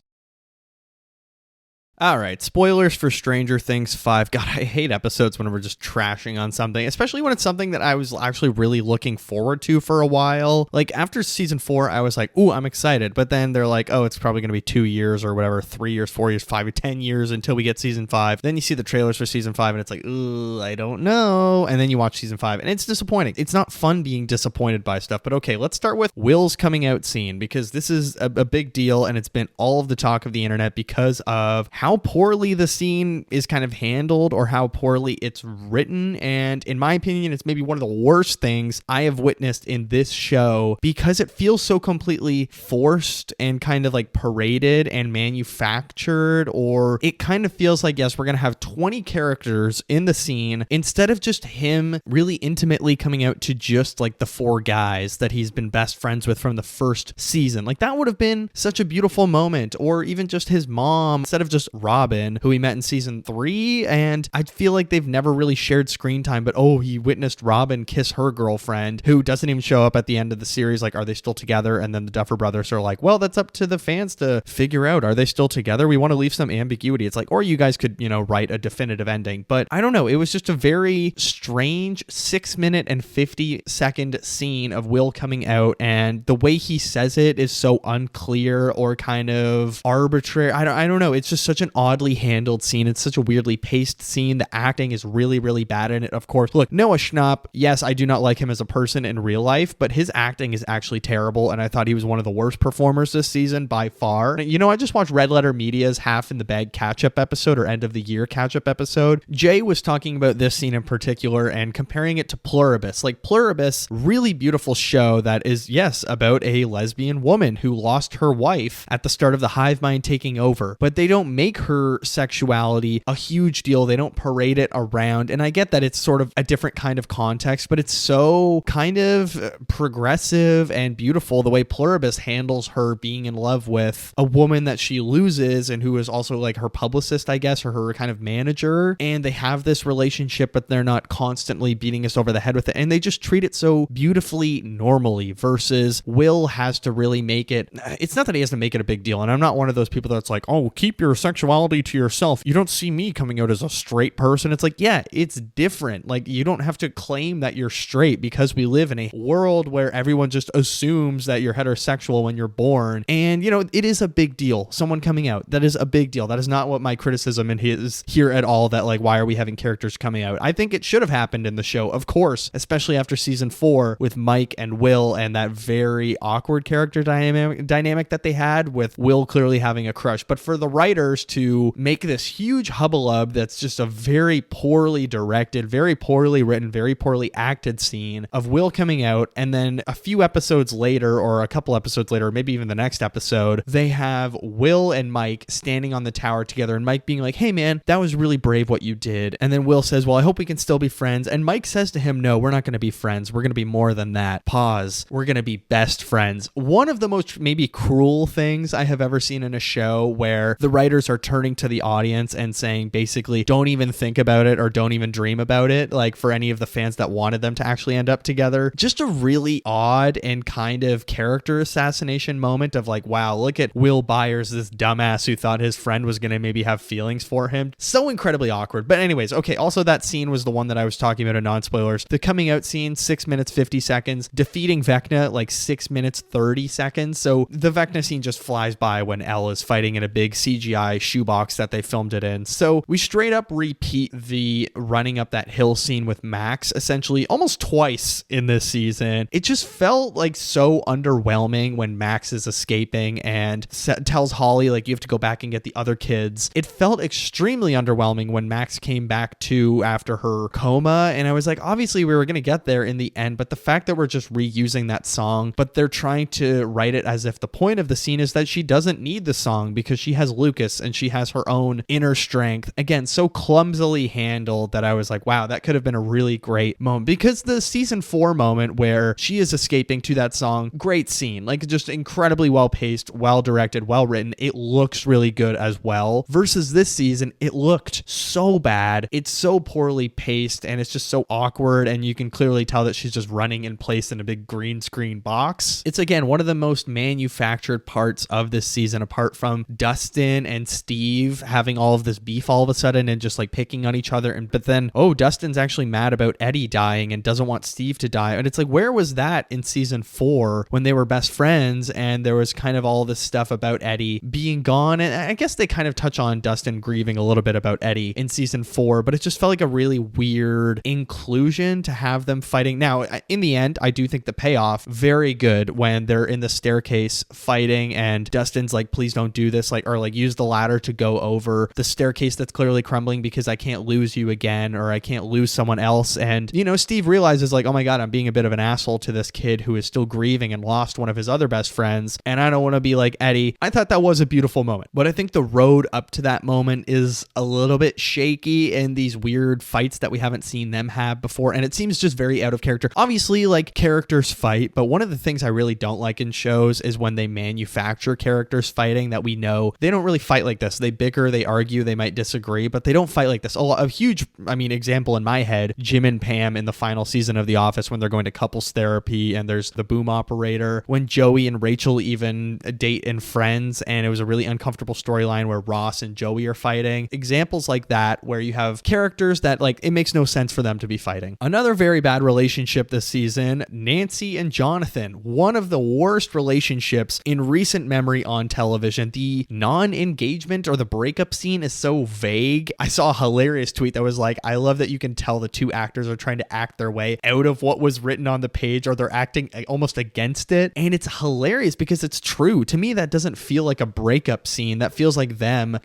All right, spoilers for Stranger Things 5. God, I hate episodes when we're just trashing on something, especially when it's something that I was actually really looking forward to for a while. Like after season 4, I was like, ooh, I'm excited. But then they're like, oh, it's probably going to be 2 years or whatever, 3 years, 4 years, 5 or 10 years until we get season 5. Then you see the trailers for season 5 and it's like, ooh, I don't know. And then you watch season 5 and it's disappointing. It's not fun being disappointed by stuff. But okay, let's start with Will's coming out scene, because this is a big deal and it's been all of the talk of the internet because of how poorly the scene is kind of handled or how poorly it's written. And in my opinion, it's maybe one of the worst things I have witnessed in this show, because it feels so completely forced and kind of like paraded and manufactured. Or it kind of feels like, yes, we're going to have 20 characters in the scene instead of just him really intimately coming out to just like the 4 guys that he's been best friends with from the first season. Like that would have been such a beautiful moment. Or even just his mom instead of just Robin, who we met in season 3. And I feel like they've never really shared screen time, but oh, he witnessed Robin kiss her girlfriend, who doesn't even show up at the end of the series. Like, are they still together? And then the Duffer brothers are like, well, that's up to the fans to figure out. Are they still together? We want to leave some ambiguity. It's like, or you guys could, write a definitive ending. But I don't know. It was just a very strange 6-minute and 50-second scene of Will coming out, and the way he says it is so unclear or kind of arbitrary. I don't know. It's just such an oddly handled scene. It's such a weirdly paced scene. The acting is really, really bad in it. Of course, look, Noah Schnapp, yes, I do not like him as a person in real life, but his acting is actually terrible, and I thought he was one of the worst performers this season by far. I just watched Red Letter Media's Half in the Bag catch-up episode, or end of the year catch-up episode. Jay was talking about this scene in particular and comparing it to Pluribus. Like Pluribus, really beautiful show that is, yes, about a lesbian woman who lost her wife at the start of the hive mind taking over, but they don't make her sexuality a huge deal. They don't parade it around. And I get that it's sort of a different kind of context, but it's so kind of progressive and beautiful the way Pluribus handles her being in love with a woman that she loses and who is also like her publicist, I guess, or her kind of manager. And they have this relationship, but they're not constantly beating us over the head with it. And they just treat it so beautifully normally, versus Will has to really make it. It's not that he has to make it a big deal. And I'm not one of those people that's like, oh, keep your sexuality to yourself. You don't see me coming out as a straight person. It's like, yeah, it's different. Like, you don't have to claim that you're straight, because we live in a world where everyone just assumes that you're heterosexual when you're born. And, it is a big deal. Someone coming out, that is a big deal. That is not what my criticism is here at all, that like, why are we having characters coming out? I think it should have happened in the show, of course, especially after season 4 with Mike and Will and that very awkward character dynamic that they had, with Will clearly having a crush. But for the writers to make this huge hubbub that's just a very poorly directed, very poorly written, very poorly acted scene of Will coming out, and then a few episodes later, or a couple episodes later, or maybe even the next episode, they have Will and Mike standing on the tower together, and Mike being like, hey man, that was really brave what you did. And then Will says, well, I hope we can still be friends. And Mike says to him, no, we're not going to be friends. We're going to be more than that. Pause. We're going to be best friends. One of the most maybe cruel things I have ever seen in a show, where the writers are turning to the audience and saying basically, don't even think about it or don't even dream about it, like for any of the fans that wanted them to actually end up together. Just a really odd and kind of character assassination moment of like, wow, look at Will Byers, this dumbass who thought his friend was going to maybe have feelings for him. So incredibly awkward. But anyways, okay, also that scene was the one that I was talking about in non-spoilers. The coming out scene, 6 minutes 50 seconds, defeating Vecna like 6 minutes 30 seconds. So the Vecna scene just flies by when Elle is fighting in a big CGI shoebox that they filmed it in. So we straight up repeat the running up that hill scene with Max essentially almost twice in this season. It just felt like so underwhelming when Max is escaping and tells Holly like, you have to go back and get the other kids. It felt extremely underwhelming when Max came back to after her coma, and I was like, obviously we were going to get there in the end, but the fact that we're just reusing that song, but they're trying to write it as if the point of the scene is that she doesn't need the song because she has Lucas and she has her own inner strength. Again, so clumsily handled that I was like, wow, that could have been a really great moment, because the season 4 moment where she is escaping to that song, great scene, like just incredibly well paced, well directed, well written. It looks really good as well, versus this season, it looked so bad. It's so poorly paced and it's just so awkward, and you can clearly tell that she's just running in place in a big green screen box. It's again one of the most manufactured parts of this season, apart from Dustin and Steve having all of this beef all of a sudden and just like picking on each other. But then, Dustin's actually mad about Eddie dying and doesn't want Steve to die. And it's like, where was that in season 4 when they were best friends and there was kind of all this stuff about Eddie being gone? And I guess they kind of touch on Dustin grieving a little bit about Eddie in season 4, but it just felt like a really weird inclusion to have them fighting. Now, in the end, I do think the payoff very good when they're in the staircase fighting and Dustin's like, please don't do this, like, or like use the ladder to go over the staircase that's clearly crumbling because I can't lose you again, or I can't lose someone else. And Steve realizes like, oh my god, I'm being a bit of an asshole to this kid who is still grieving and lost one of his other best friends, and I don't want to be like Eddie. I thought that was a beautiful moment, but I think the road up to that moment is a little bit shaky in these weird fights that we haven't seen them have before, and it seems just very out of character. Obviously, like, characters fight, but one of the things I really don't like in shows is when they manufacture characters fighting that we know they don't really fight like this. They bicker, they argue, they might disagree, but they don't fight like this. A huge, example in my head, Jim and Pam in the final season of The Office when they're going to couples therapy and there's the boom operator, when Joey and Rachel even date in Friends and it was a really uncomfortable storyline where Ross and Joey are fighting. Examples like that where you have characters that, like, it makes no sense for them to be fighting. Another very bad relationship this season, Nancy and Jonathan. One of the worst relationships in recent memory on television. The non-engagement or the breakup scene is so vague. I saw a hilarious tweet that was like, I love that you can tell the two actors are trying to act their way out of what was written on the page, or they're acting almost against it. And it's hilarious because it's true. To me, that doesn't feel like a breakup scene. That feels like them,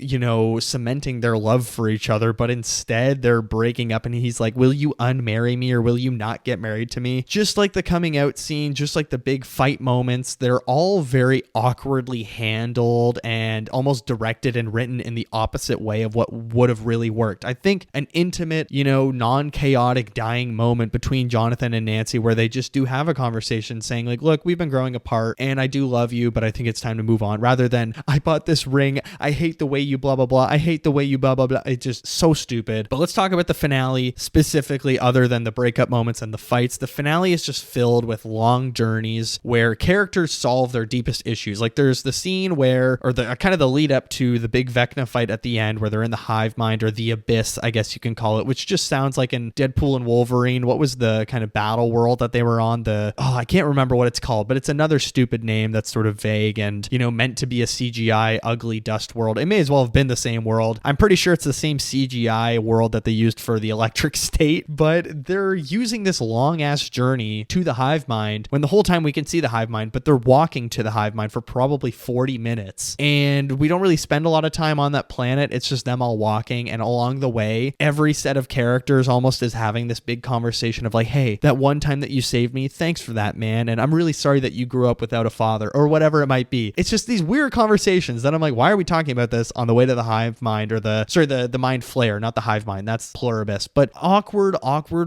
cementing their love for each other, but instead they're breaking up and he's like, will you unmarry me or will you not get married to me? Just like the coming out scene, just like the big fight moments, they're all very awkwardly handled and almost directed and written in the opposite way of what would have really worked. I think an intimate, non-chaotic dying moment between Jonathan and Nancy where they just do have a conversation saying like, look, we've been growing apart and I do love you, but I think it's time to move on, rather than I bought this ring, I hate the way you blah blah blah, I hate the way you blah blah blah. It's just so stupid. But let's talk about the finale specifically, other than the breakup moments and the fights. The finale is just filled with long journeys where characters solve their deepest issues. Like there's the scene where, or the kind of the lead up to the big Vecna fight at the end where they're in the hive mind, or the abyss, I guess you can call it, which just sounds like in Deadpool and Wolverine. What was the kind of battle world that they were on? I can't remember what it's called, but it's another stupid name that's sort of vague and, meant to be a CGI ugly dust world. It may as well have been the same world. I'm pretty sure it's the same CGI world that they used for the Electric State, but they're using this long ass journey to the hive mind when the whole time we can see the hive mind, but they're walking to the hive mind for probably 40 minutes. And we don't really spend a lot of time on that planet. It's just them all walking, and along the way, every set of characters almost is having this big conversation of like, hey, that one time that you saved me, thanks for that, man. And I'm really sorry that you grew up without a father, or whatever it might be. It's just these weird conversations that I'm like, why are we talking about this on the way to the hive mind, or the mind flare, not the hive mind, that's pluribus, but awkward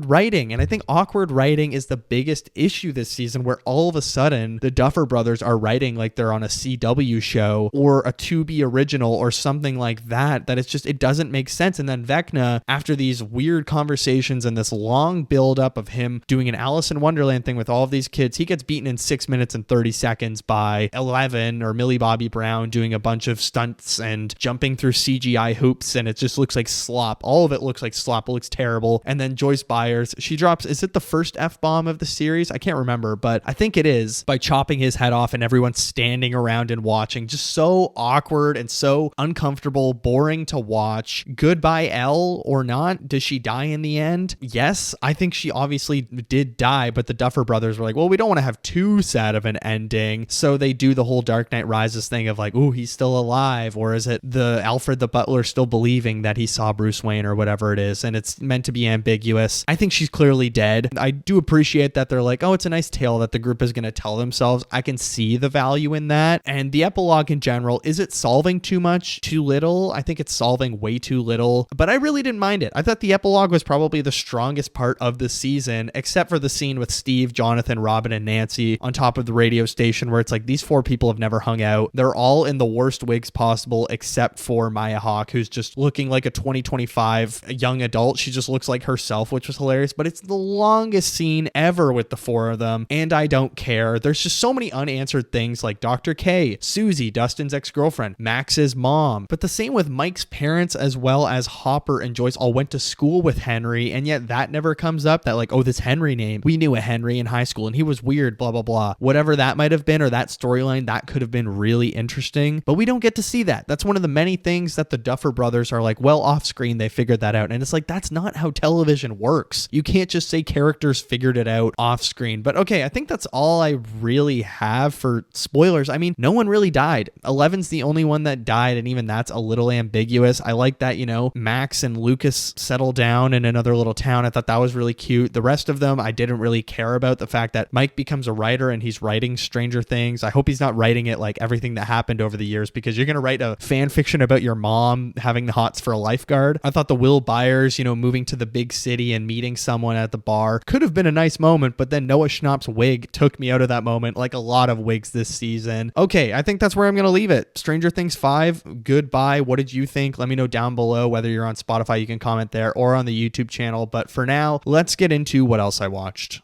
writing. And I think awkward writing is the biggest issue this season, where all of a sudden the Duffer brothers are writing like they're on a CW show or a Tubi original or something like that it's just, it doesn't make sense. And then Vecna, after these weird conversations and this long build up of him doing an Alice in Wonderland thing with all of these kids, he gets beaten in 6 minutes and 30 seconds by Eleven or Millie Bobby Brown doing a bunch of stunts and jumping through CGI hoops, and it just looks like slop. All of it looks like slop. It looks terrible. And then Joyce Byers, she drops, is it the first F-bomb of the series? I can't remember, but I think it is, by chopping his head off, and everyone's standing around and watching. Just so awkward and so uncomfortable, boring to watch. Goodbye, Elle, or not? Does she die in the end? Yes, I think she obviously did die, but the Duffer brothers were like, well, we don't want to have too sad of an ending, so they do the whole Dark Knight Rises thing of like, oh, he's still alive, or is it the Alfred the butler still believing that he saw Bruce Wayne, or whatever it is, and it's meant to be ambiguous. I think she's clearly dead. I do appreciate that they're like, oh, it's a nice tale that the group is going to tell themselves. I can see the value in that. And the epilogue in general, is it solving too much, too little? I think it's solving way too little, but I really didn't mind it. I thought the epilogue was probably the strongest part of the season, except for the scene with Steve, Jonathan, Robin, and Nancy on top of the radio station, where it's like, these four people have never hung out. They're all in the worst wigs possible, except for Maya Hawke, who's just looking like a 2025 young adult. She just looks like herself, which was hilarious, but it's the longest scene ever with the four of them, and I don't care. There's just so many unanswered things, like Dr. K, Susie, Dustin's ex-girlfriend, Max's mom. But the same with Mike's parents, as well as Hopper and Joyce all went to school with Henry, and yet that never comes up, that like, oh, this Henry name, we knew a Henry in high school and he was weird, blah, blah, blah. Whatever that might have been, or that storyline, that could have been really interesting, but we don't get to see that. That's one of the many things that the Duffer brothers are like, well, off screen, they figured that out. And it's like, that's not how television works. You can't just say characters figured it out off screen. But okay, I think that's all I really have for spoilers. I mean, no one really died. Eleven's the only one that died, and even that's a little ambiguous. I like that, you know, Max and Lucas settle down in another little town. I thought that was really cute. The rest of them, I didn't really care about. The fact that Mike becomes a writer and he's writing Stranger Things. I hope he's not writing it like everything that happened over the years, because you're going to write a fan fiction about your mom having the hots for a lifeguard. I thought the Will Byers, you know, moving to the big city and meeting someone at the bar could have been a nice moment, but then Noah Schnapp's wig took me out of that moment, like a lot of wigs this season. Okay, I think that's where I'm going to leave it. Stranger Things 5, goodbye. What did you think? Let me know down below. Whether you're on Spotify, you can comment there, or on the YouTube channel. But for now, let's get into what else I watched.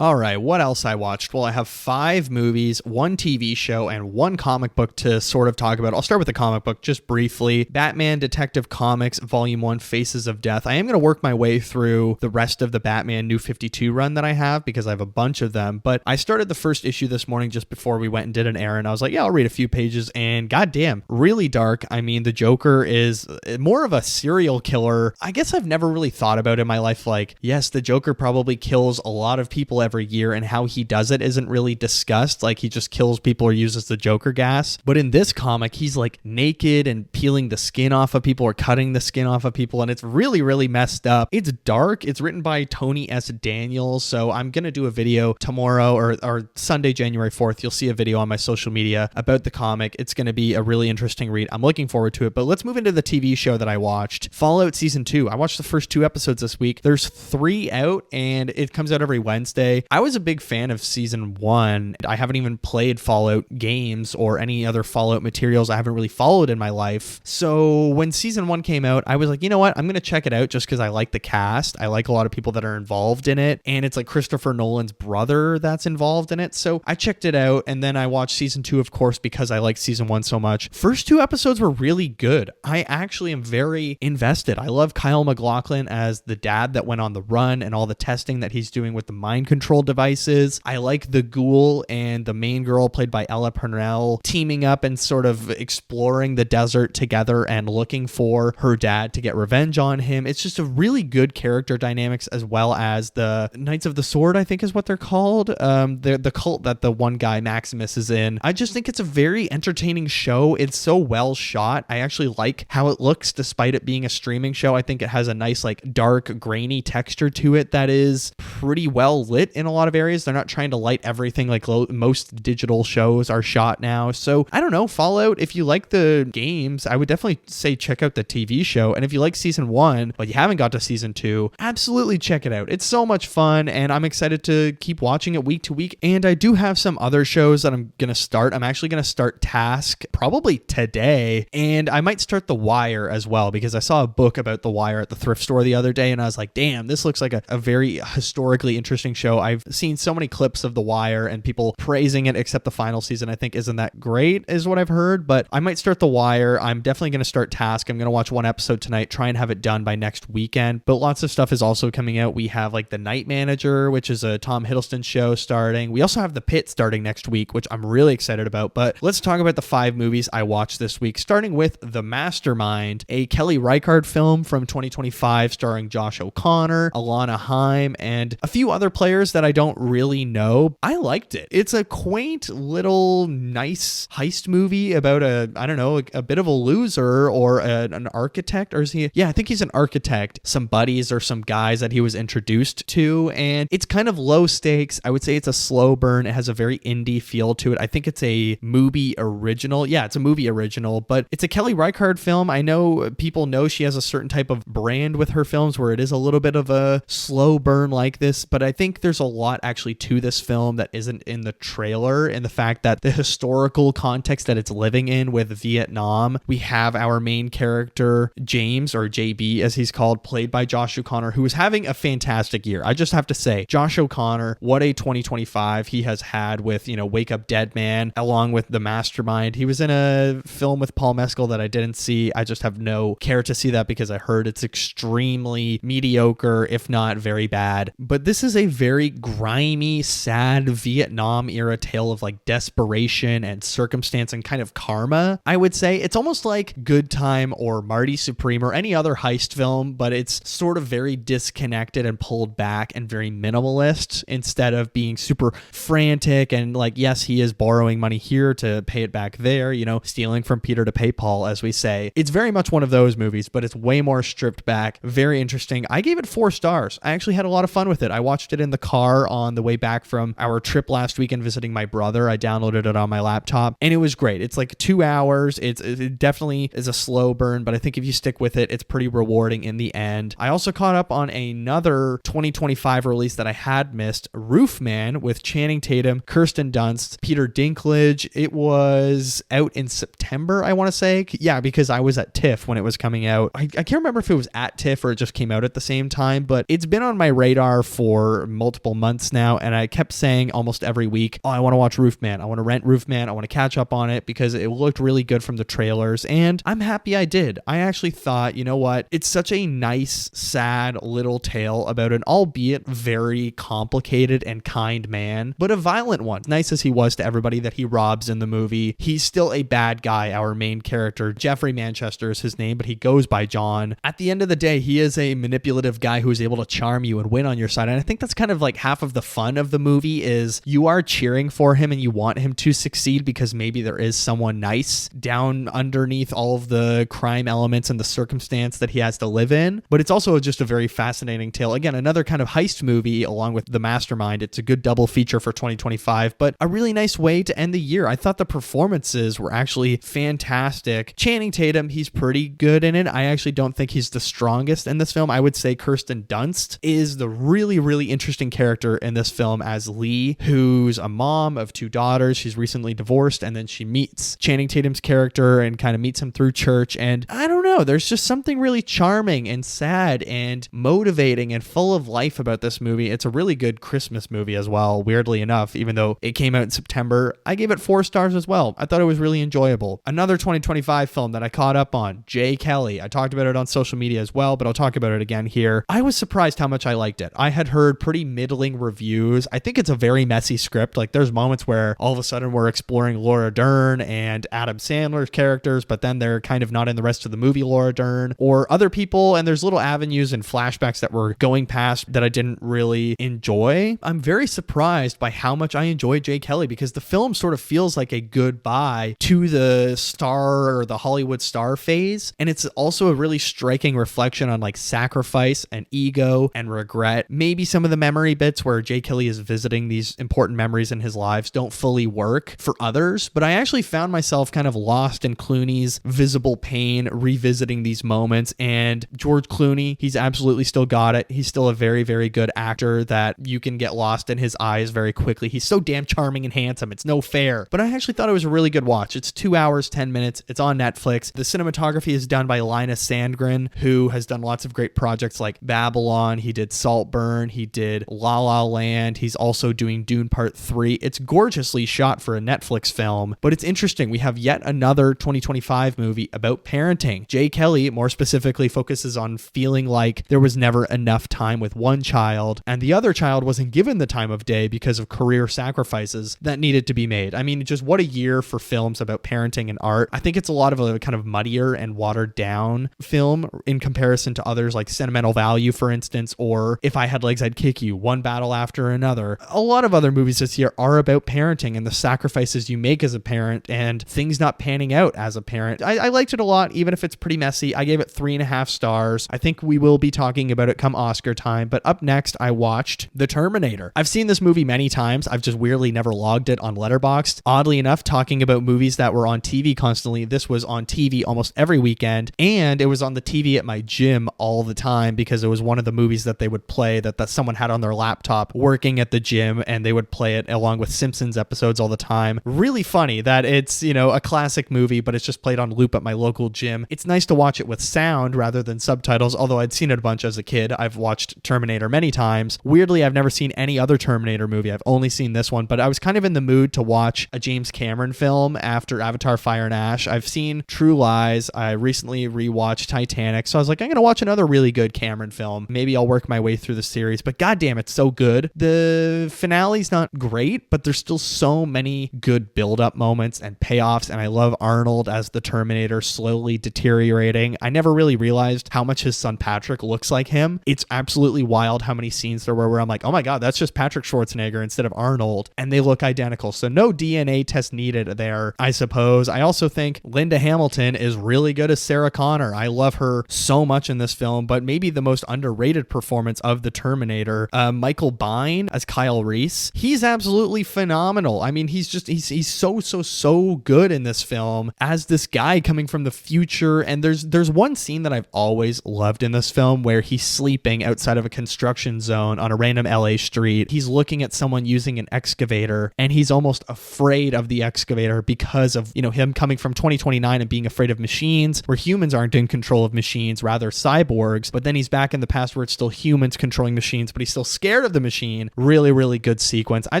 All right, what else I watched? Well, I have 5 movies, 1 TV show, and 1 comic book to sort of talk about. I'll start with the comic book just briefly. Batman Detective Comics Volume 1, Faces of Death. I am going to work my way through the rest of the Batman New 52 run that I have, because I have a bunch of them. But I started the first issue this morning just before we went and did an errand. I was like, yeah, I'll read a few pages, and goddamn, really dark. I mean, the Joker is more of a serial killer. I guess I've never really thought about in my life, like, yes, the Joker probably kills a lot of people every year, and how he does it isn't really discussed. Like, he just kills people or uses the Joker gas. But in this comic, he's like naked and peeling the skin off of people or cutting the skin off of people, and it's really, really messed up. It's dark. It's written by Tony S. Daniels, so I'm gonna do a video tomorrow or Sunday, January 4th. You'll see a video on my social media about the comic. It's gonna be a really interesting read. I'm looking forward to it. But let's move into the TV show that I watched. Fallout Season 2. I watched the first 2 episodes this week. There's 3 out, and it comes out every Wednesday. I was a big fan of Season 1. I haven't even played Fallout games or any other Fallout materials I haven't really followed in my life. So when Season 1 came out, I was like, you know what? I'm going to check it out just because I like the cast. I like a lot of people that are involved in it. And it's like Christopher Nolan's brother that's involved in it. So I checked it out, and then I watched Season 2, of course, because I like Season 1 so much. First 2 episodes were really good. I actually am very invested. I love Kyle MacLachlan as the dad that went on the run and all the testing that he's doing with the mind control devices. I like the ghoul and the main girl, played by Ella Purnell, teaming up and sort of exploring the desert together and looking for her dad to get revenge on him. It's just a really good character dynamics, as well as the Knights of the Sword, I think is what they're called. The cult that the one guy, Maximus, is in. I just think it's a very entertaining show. It's so well shot. I actually like how it looks despite it being a streaming show. I think it has a nice, like, dark, grainy texture to it that is pretty well lit in a lot of areas. They're not trying to light everything like most digital shows are shot now. So I don't know, Fallout, if you like the games, I would definitely say check out the TV show. And if you like Season 1 but you haven't got to Season 2, absolutely check it out. It's so much fun, and I'm excited to keep watching it week to week. And I do have some other shows that I'm gonna start. I'm actually gonna start Task probably today, and I might start The Wire as well, because I saw a book about The Wire at the thrift store the other day, and I was like, damn, this looks like a very historically interesting show. I've seen so many clips of The Wire and people praising it, except the final season I think isn't that great, is what I've heard. But I might start The Wire. I'm definitely going to start Task. I'm going to watch 1 episode tonight, try and have it done by next weekend. But lots of stuff is also coming out. We have like The Night Manager, which is a Tom Hiddleston show starting. We also have The Pit starting next week, which I'm really excited about. But let's talk about the 5 movies I watched this week, starting with The Mastermind, a Kelly Reichardt film from 2025 starring Josh O'Connor, Alana Haim, and a few other players that I don't really know. I liked it. It's a quaint little nice heist movie about a bit of a loser or an architect, or is he? Yeah, I think he's an architect. Some buddies or some guys that he was introduced to, and it's kind of low stakes. I would say it's a slow burn. It has a very indie feel to it. I think it's a movie original. Yeah, it's a movie original, but it's a Kelly Reichardt film. I know people know she has a certain type of brand with her films where it is a little bit of a slow burn like this, but I think there's a lot actually to this film that isn't in the trailer, and the fact that the historical context that it's living in with Vietnam, we have our main character, James, or JB as he's called, played by Josh O'Connor, who is having a fantastic year. I just have to say, Josh O'Connor, what a 2025 he has had with, Wake Up Dead Man, along with The Mastermind. He was in a film with Paul Mescal that I didn't see. I just have no care to see that because I heard it's extremely mediocre, if not very bad. But this is a very grimy, sad Vietnam era tale of like desperation and circumstance and kind of karma, I would say. It's almost like Good Time or Marty Supreme or any other heist film, but it's sort of very disconnected and pulled back and very minimalist instead of being super frantic and like, yes, he is borrowing money here to pay it back there, stealing from Peter to pay Paul, as we say. It's very much one of those movies, but it's way more stripped back. Very interesting. I gave it 4 stars. I actually had a lot of fun with it. I watched it in the car on the way back from our trip last weekend visiting my brother. I downloaded it on my laptop and it was great. It's like 2 hours. It definitely is a slow burn, but I think if you stick with it, it's pretty rewarding in the end. I also caught up on another 2025 release that I had missed, Roof Man, with Channing Tatum, Kirsten Dunst, Peter Dinklage. It was out in September, I want to say. Yeah, because I was at TIFF when it was coming out. I can't remember if it was at TIFF or it just came out at the same time, but it's been on my radar for multiple months now, and I kept saying almost every week, I want to watch Roof Man. I want to rent Roof Man. I want to catch up on it because it looked really good from the trailers, and I'm happy I did. I actually thought, you know what? It's such a nice, sad little tale about an albeit very complicated and kind man, but a violent one. Nice as he was to everybody that he robs in the movie, he's still a bad guy. Our main character, Jeffrey Manchester is his name, but he goes by John. At the end of the day, he is a manipulative guy who is able to charm you and win on your side, and I think that's kind of like half of the fun of the movie is you are cheering for him and you want him to succeed because maybe there is someone nice down underneath all of the crime elements and the circumstance that he has to live in. But it's also just a very fascinating tale. Again, another kind of heist movie along with The Mastermind. It's a good double feature for 2025, but a really nice way to end the year. I thought the performances were actually fantastic. Channing Tatum, he's pretty good in it. I actually don't think he's the strongest in this film. I would say Kirsten Dunst is the really, really interesting character in this film as Lee, who's a mom of 2 daughters. She's recently divorced, and then she meets Channing Tatum's character and kind of meets him through church. And I don't know, there's just something really charming and sad and motivating and full of life about this movie. It's a really good Christmas movie as well, weirdly enough, even though it came out in September. I gave it 4 stars as well. I thought it was really enjoyable. Another 2025 film that I caught up on, Jay Kelly. I talked about it on social media as well, but I'll talk about it again here. I was surprised how much I liked it. I had heard pretty middling reviews. I think it's a very messy script. Like there's moments where all of a sudden we're exploring Laura Dern and Adam Sandler's characters, but then they're kind of not in the rest of the movie, Laura Dern or other people, and there's little avenues and flashbacks that we're going past that I didn't really enjoy. I'm very surprised by how much I enjoy Jay Kelly because the film sort of feels like a goodbye to the star or the Hollywood star phase, and it's also a really striking reflection on like sacrifice and ego and regret. Maybe some of the memory bits where Jay Kelly is visiting these important memories in his lives don't fully work for others, but I actually found myself kind of lost in Clooney's visible pain revisiting these moments. And George Clooney, he's absolutely still got it. He's still a very, very good actor that you can get lost in his eyes very quickly. He's so damn charming and handsome. It's no fair. But I actually thought it was a really good watch. It's 2 hours, 10 minutes. It's on Netflix. The cinematography is done by Linus Sandgren, who has done lots of great projects like Babylon. He did Saltburn. He did La La Land. He's also doing Dune Part 3. It's gorgeously shot for a Netflix film, but it's interesting. We have yet another 2025 movie about parenting. Jay Kelly more specifically focuses on feeling like there was never enough time with one child and the other child wasn't given the time of day because of career sacrifices that needed to be made. I mean, just what a year for films about parenting and art. I think it's a lot of a kind of muddier and watered down film in comparison to others like Sentimental Value, for instance, or If I Had Legs, I'd Kick You, one battle after another. A lot of other movies this year are about parenting and the sacrifices you make as a parent and things not panning out as a parent. I liked it a lot, even if it's pretty messy. I gave it 3.5 stars. I think we will be talking about it come Oscar time, but up next, I watched The Terminator. I've seen this movie many times. I've just weirdly never logged it on Letterboxd. Oddly enough, talking about movies that were on TV constantly, this was on TV almost every weekend, and it was on the TV at my gym all the time because it was one of the movies that they would play that someone had on their laptop working at the gym, and they would play it along with Simpsons episodes all the time. Really funny that it's, a classic movie, but it's just played on loop at my local gym. It's nice to watch it with sound rather than subtitles, although I'd seen it a bunch as a kid. I've watched Terminator many times. Weirdly, I've never seen any other Terminator movie. I've only seen this one, but I was kind of in the mood to watch a James Cameron film after Avatar Fire and Ash. I've seen True Lies. I recently rewatched Titanic, so I was like, I'm going to watch another really good Cameron film. Maybe I'll work my way through the series, but goddamn, it's so good. The finale's not great, but there's still so many good build-up moments and payoffs, and I love Arnold as the Terminator slowly deteriorating. I never really realized how much his son Patrick looks like him. It's absolutely wild how many scenes there were where I'm like, oh my god, that's just Patrick Schwarzenegger instead of Arnold, and they look identical. So no DNA test needed there, I suppose. I also think Linda Hamilton is really good as Sarah Connor. I love her so much in this film, but maybe the most underrated performance of the Terminator, Michael Biehn as Kyle Reese. He's absolutely phenomenal. I mean, he's so good in this film as this guy coming from the future. And there's one scene that I've always loved in this film where he's sleeping outside of a construction zone on a random LA street. He's looking at someone using an excavator, and he's almost afraid of the excavator because of, him coming from 2029 and being afraid of machines where humans aren't in control of machines, rather cyborgs. But then he's back in the past where it's still humans controlling machines, but he's still scared of the machine. Really, really good sequence. I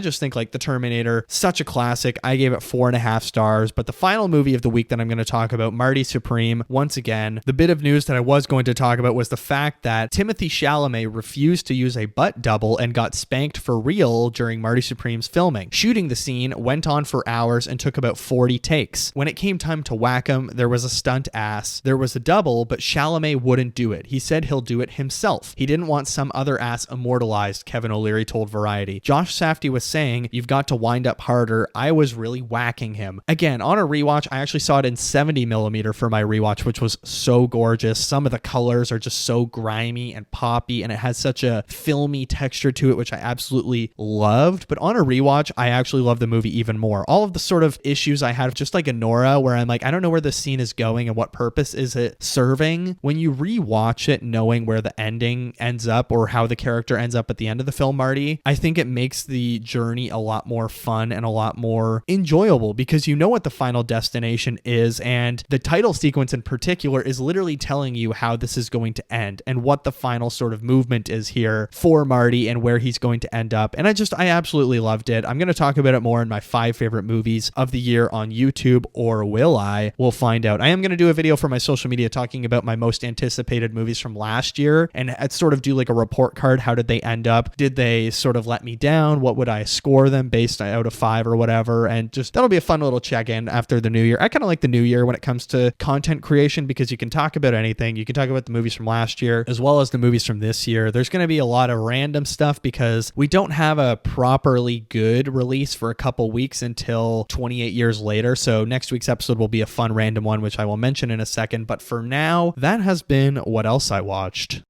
just think like The Terminator, such a classic. I gave it 4.5 stars. But the final movie of the week that I'm going to talk about, Marty Supreme, once again, the bit of news that I was going to talk about was the fact that Timothée Chalamet refused to use a butt double and got spanked for real during Marty Supreme's filming. Shooting the scene went on for hours and took about 40 takes. When it came time to whack him, there was a stunt ass. There was a double, but Chalamet wouldn't do it. He said he'll do it himself. He didn't want some other ass immortalized, Kevin O'Leary told Variety. Josh Safdie was saying, you've got to wind up harder. I was really whacking him. Again, on a rewatch, I actually saw it in 70mm for my rewatch, which was so gorgeous. Some of the colors are just so grimy and poppy, and it has such a filmy texture to it, which I absolutely loved. But on a rewatch, I actually love the movie even more. All of the sort of issues I had, just like Nora, where I'm like, I don't know where the scene is going and what purpose is it serving. When you rewatch it, knowing where the ending ends up or how the character ends up at the end of the film, Marty, I think it makes the journey a lot more fun and a lot more enjoyable because you know what the final destination is, and the title sequence in particular is literally telling you how this is going to end and what the final sort of movement is here for Marty and where he's going to end up. And I absolutely loved it. I'm going to talk about it more in my 5 favorite movies of the year on YouTube, or will I? We'll find out. I am going to do a video for my social media talking about my most anticipated movies from last year and sort of do like a report card. How did they end up? Did they sort of let me down? What would I score them based out of 5 or whatever? And just that'll be a fun little check-in after the new year. I kind of like the new year when it comes to content creation because you can talk about anything. You can talk about the movies from last year as well as the movies from this year. There's going to be a lot of random stuff because we don't have a properly good release for a couple weeks until 28 years later. So next week's episode will be a fun random one, which I will mention in a second. But for now, that has been what else I watched.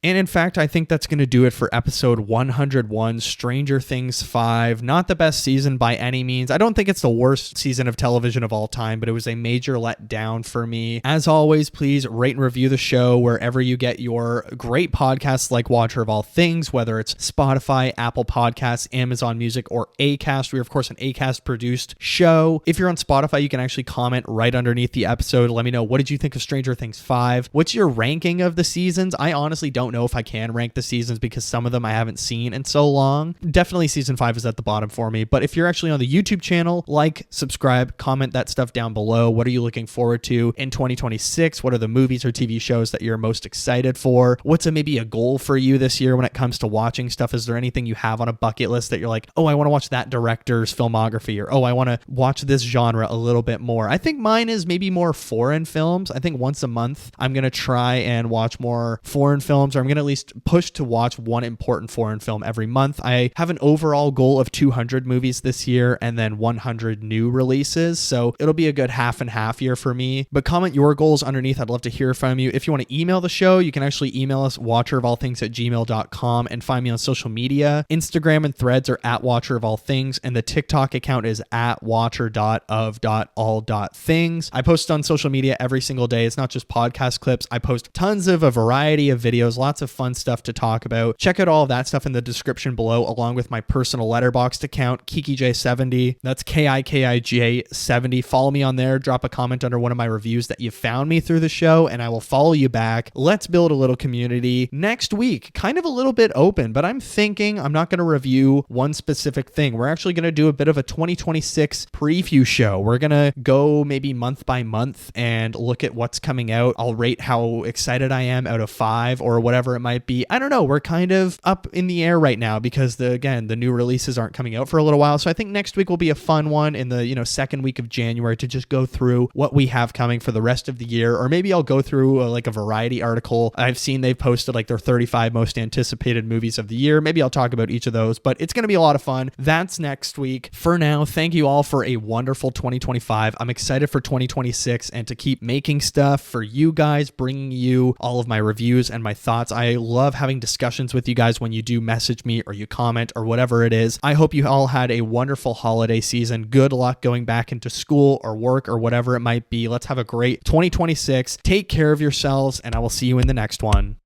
And in fact, I think that's going to do it for episode 101, Stranger Things 5. Not the best season by any means. I don't think it's the worst season of television of all time, but it was a major letdown for me. As always, please rate and review the show wherever you get your great podcasts like Watcher of All Things, whether it's Spotify, Apple Podcasts, Amazon Music, or Acast. We are, of course, an Acast-produced show. If you're on Spotify, you can actually comment right underneath the episode. Let me know, what did you think of Stranger Things 5? What's your ranking of the seasons? I honestly don't know if I can rank the seasons because some of them I haven't seen in so long. Definitely season 5 is at the bottom for me. But if you're actually on the YouTube channel, like, subscribe, comment that stuff down below. What are you looking forward to in 2026? What are the movies or TV shows that you're most excited for? What's maybe a goal for you this year when it comes to watching stuff? Is there anything you have on a bucket list that you're like, oh, I want to watch that director's filmography, or oh, I want to watch this genre a little bit more? I think mine is maybe more foreign films. I think once a month I'm going to try and watch more foreign films, or I'm going to at least push to watch one important foreign film every month. I have an overall goal of 200 movies this year and then 100 new releases, so it'll be a good half and half year for me. But comment your goals underneath. I'd love to hear from you. If you want to email the show, you can actually email us, watcherofallthings@gmail.com, and find me on social media. Instagram and Threads are at watcherofallthings, and the TikTok account is at watcher.of.all.things. I post on social media every single day. It's not just podcast clips. I post tons of a variety of videos, lots of fun stuff to talk about. Check out all of that stuff in the description below, along with my personal Letterboxd account, KikiJ70. That's KIKIJ70. Follow me on there. Drop a comment under one of my reviews that you found me through the show, and I will follow you back. Let's build a little community. Next week, kind of a little bit open, but I'm thinking I'm not going to review one specific thing. We're actually going to do a bit of a 2026 preview show. We're going to go maybe month by month and look at what's coming out. I'll rate how excited I am out of 5 or whatever it might be. I don't know. We're kind of up in the air right now because the new releases aren't coming out for a little while. So I think next week will be a fun one in the, second week of January to just go through what we have coming for the rest of the year. Or maybe I'll go through a Variety article. I've seen they've posted their 35 most anticipated movies of the year. Maybe I'll talk about each of those, but it's going to be a lot of fun. That's next week. For now, thank you all for a wonderful 2025. I'm excited for 2026 and to keep making stuff for you guys, bringing you all of my reviews and my thoughts. I love having discussions with you guys when you do message me or you comment or whatever it is. I hope you all had a wonderful holiday season. Good luck going back into school or work or whatever it might be. Let's have a great 2026. Take care of yourselves, and I will see you in the next one.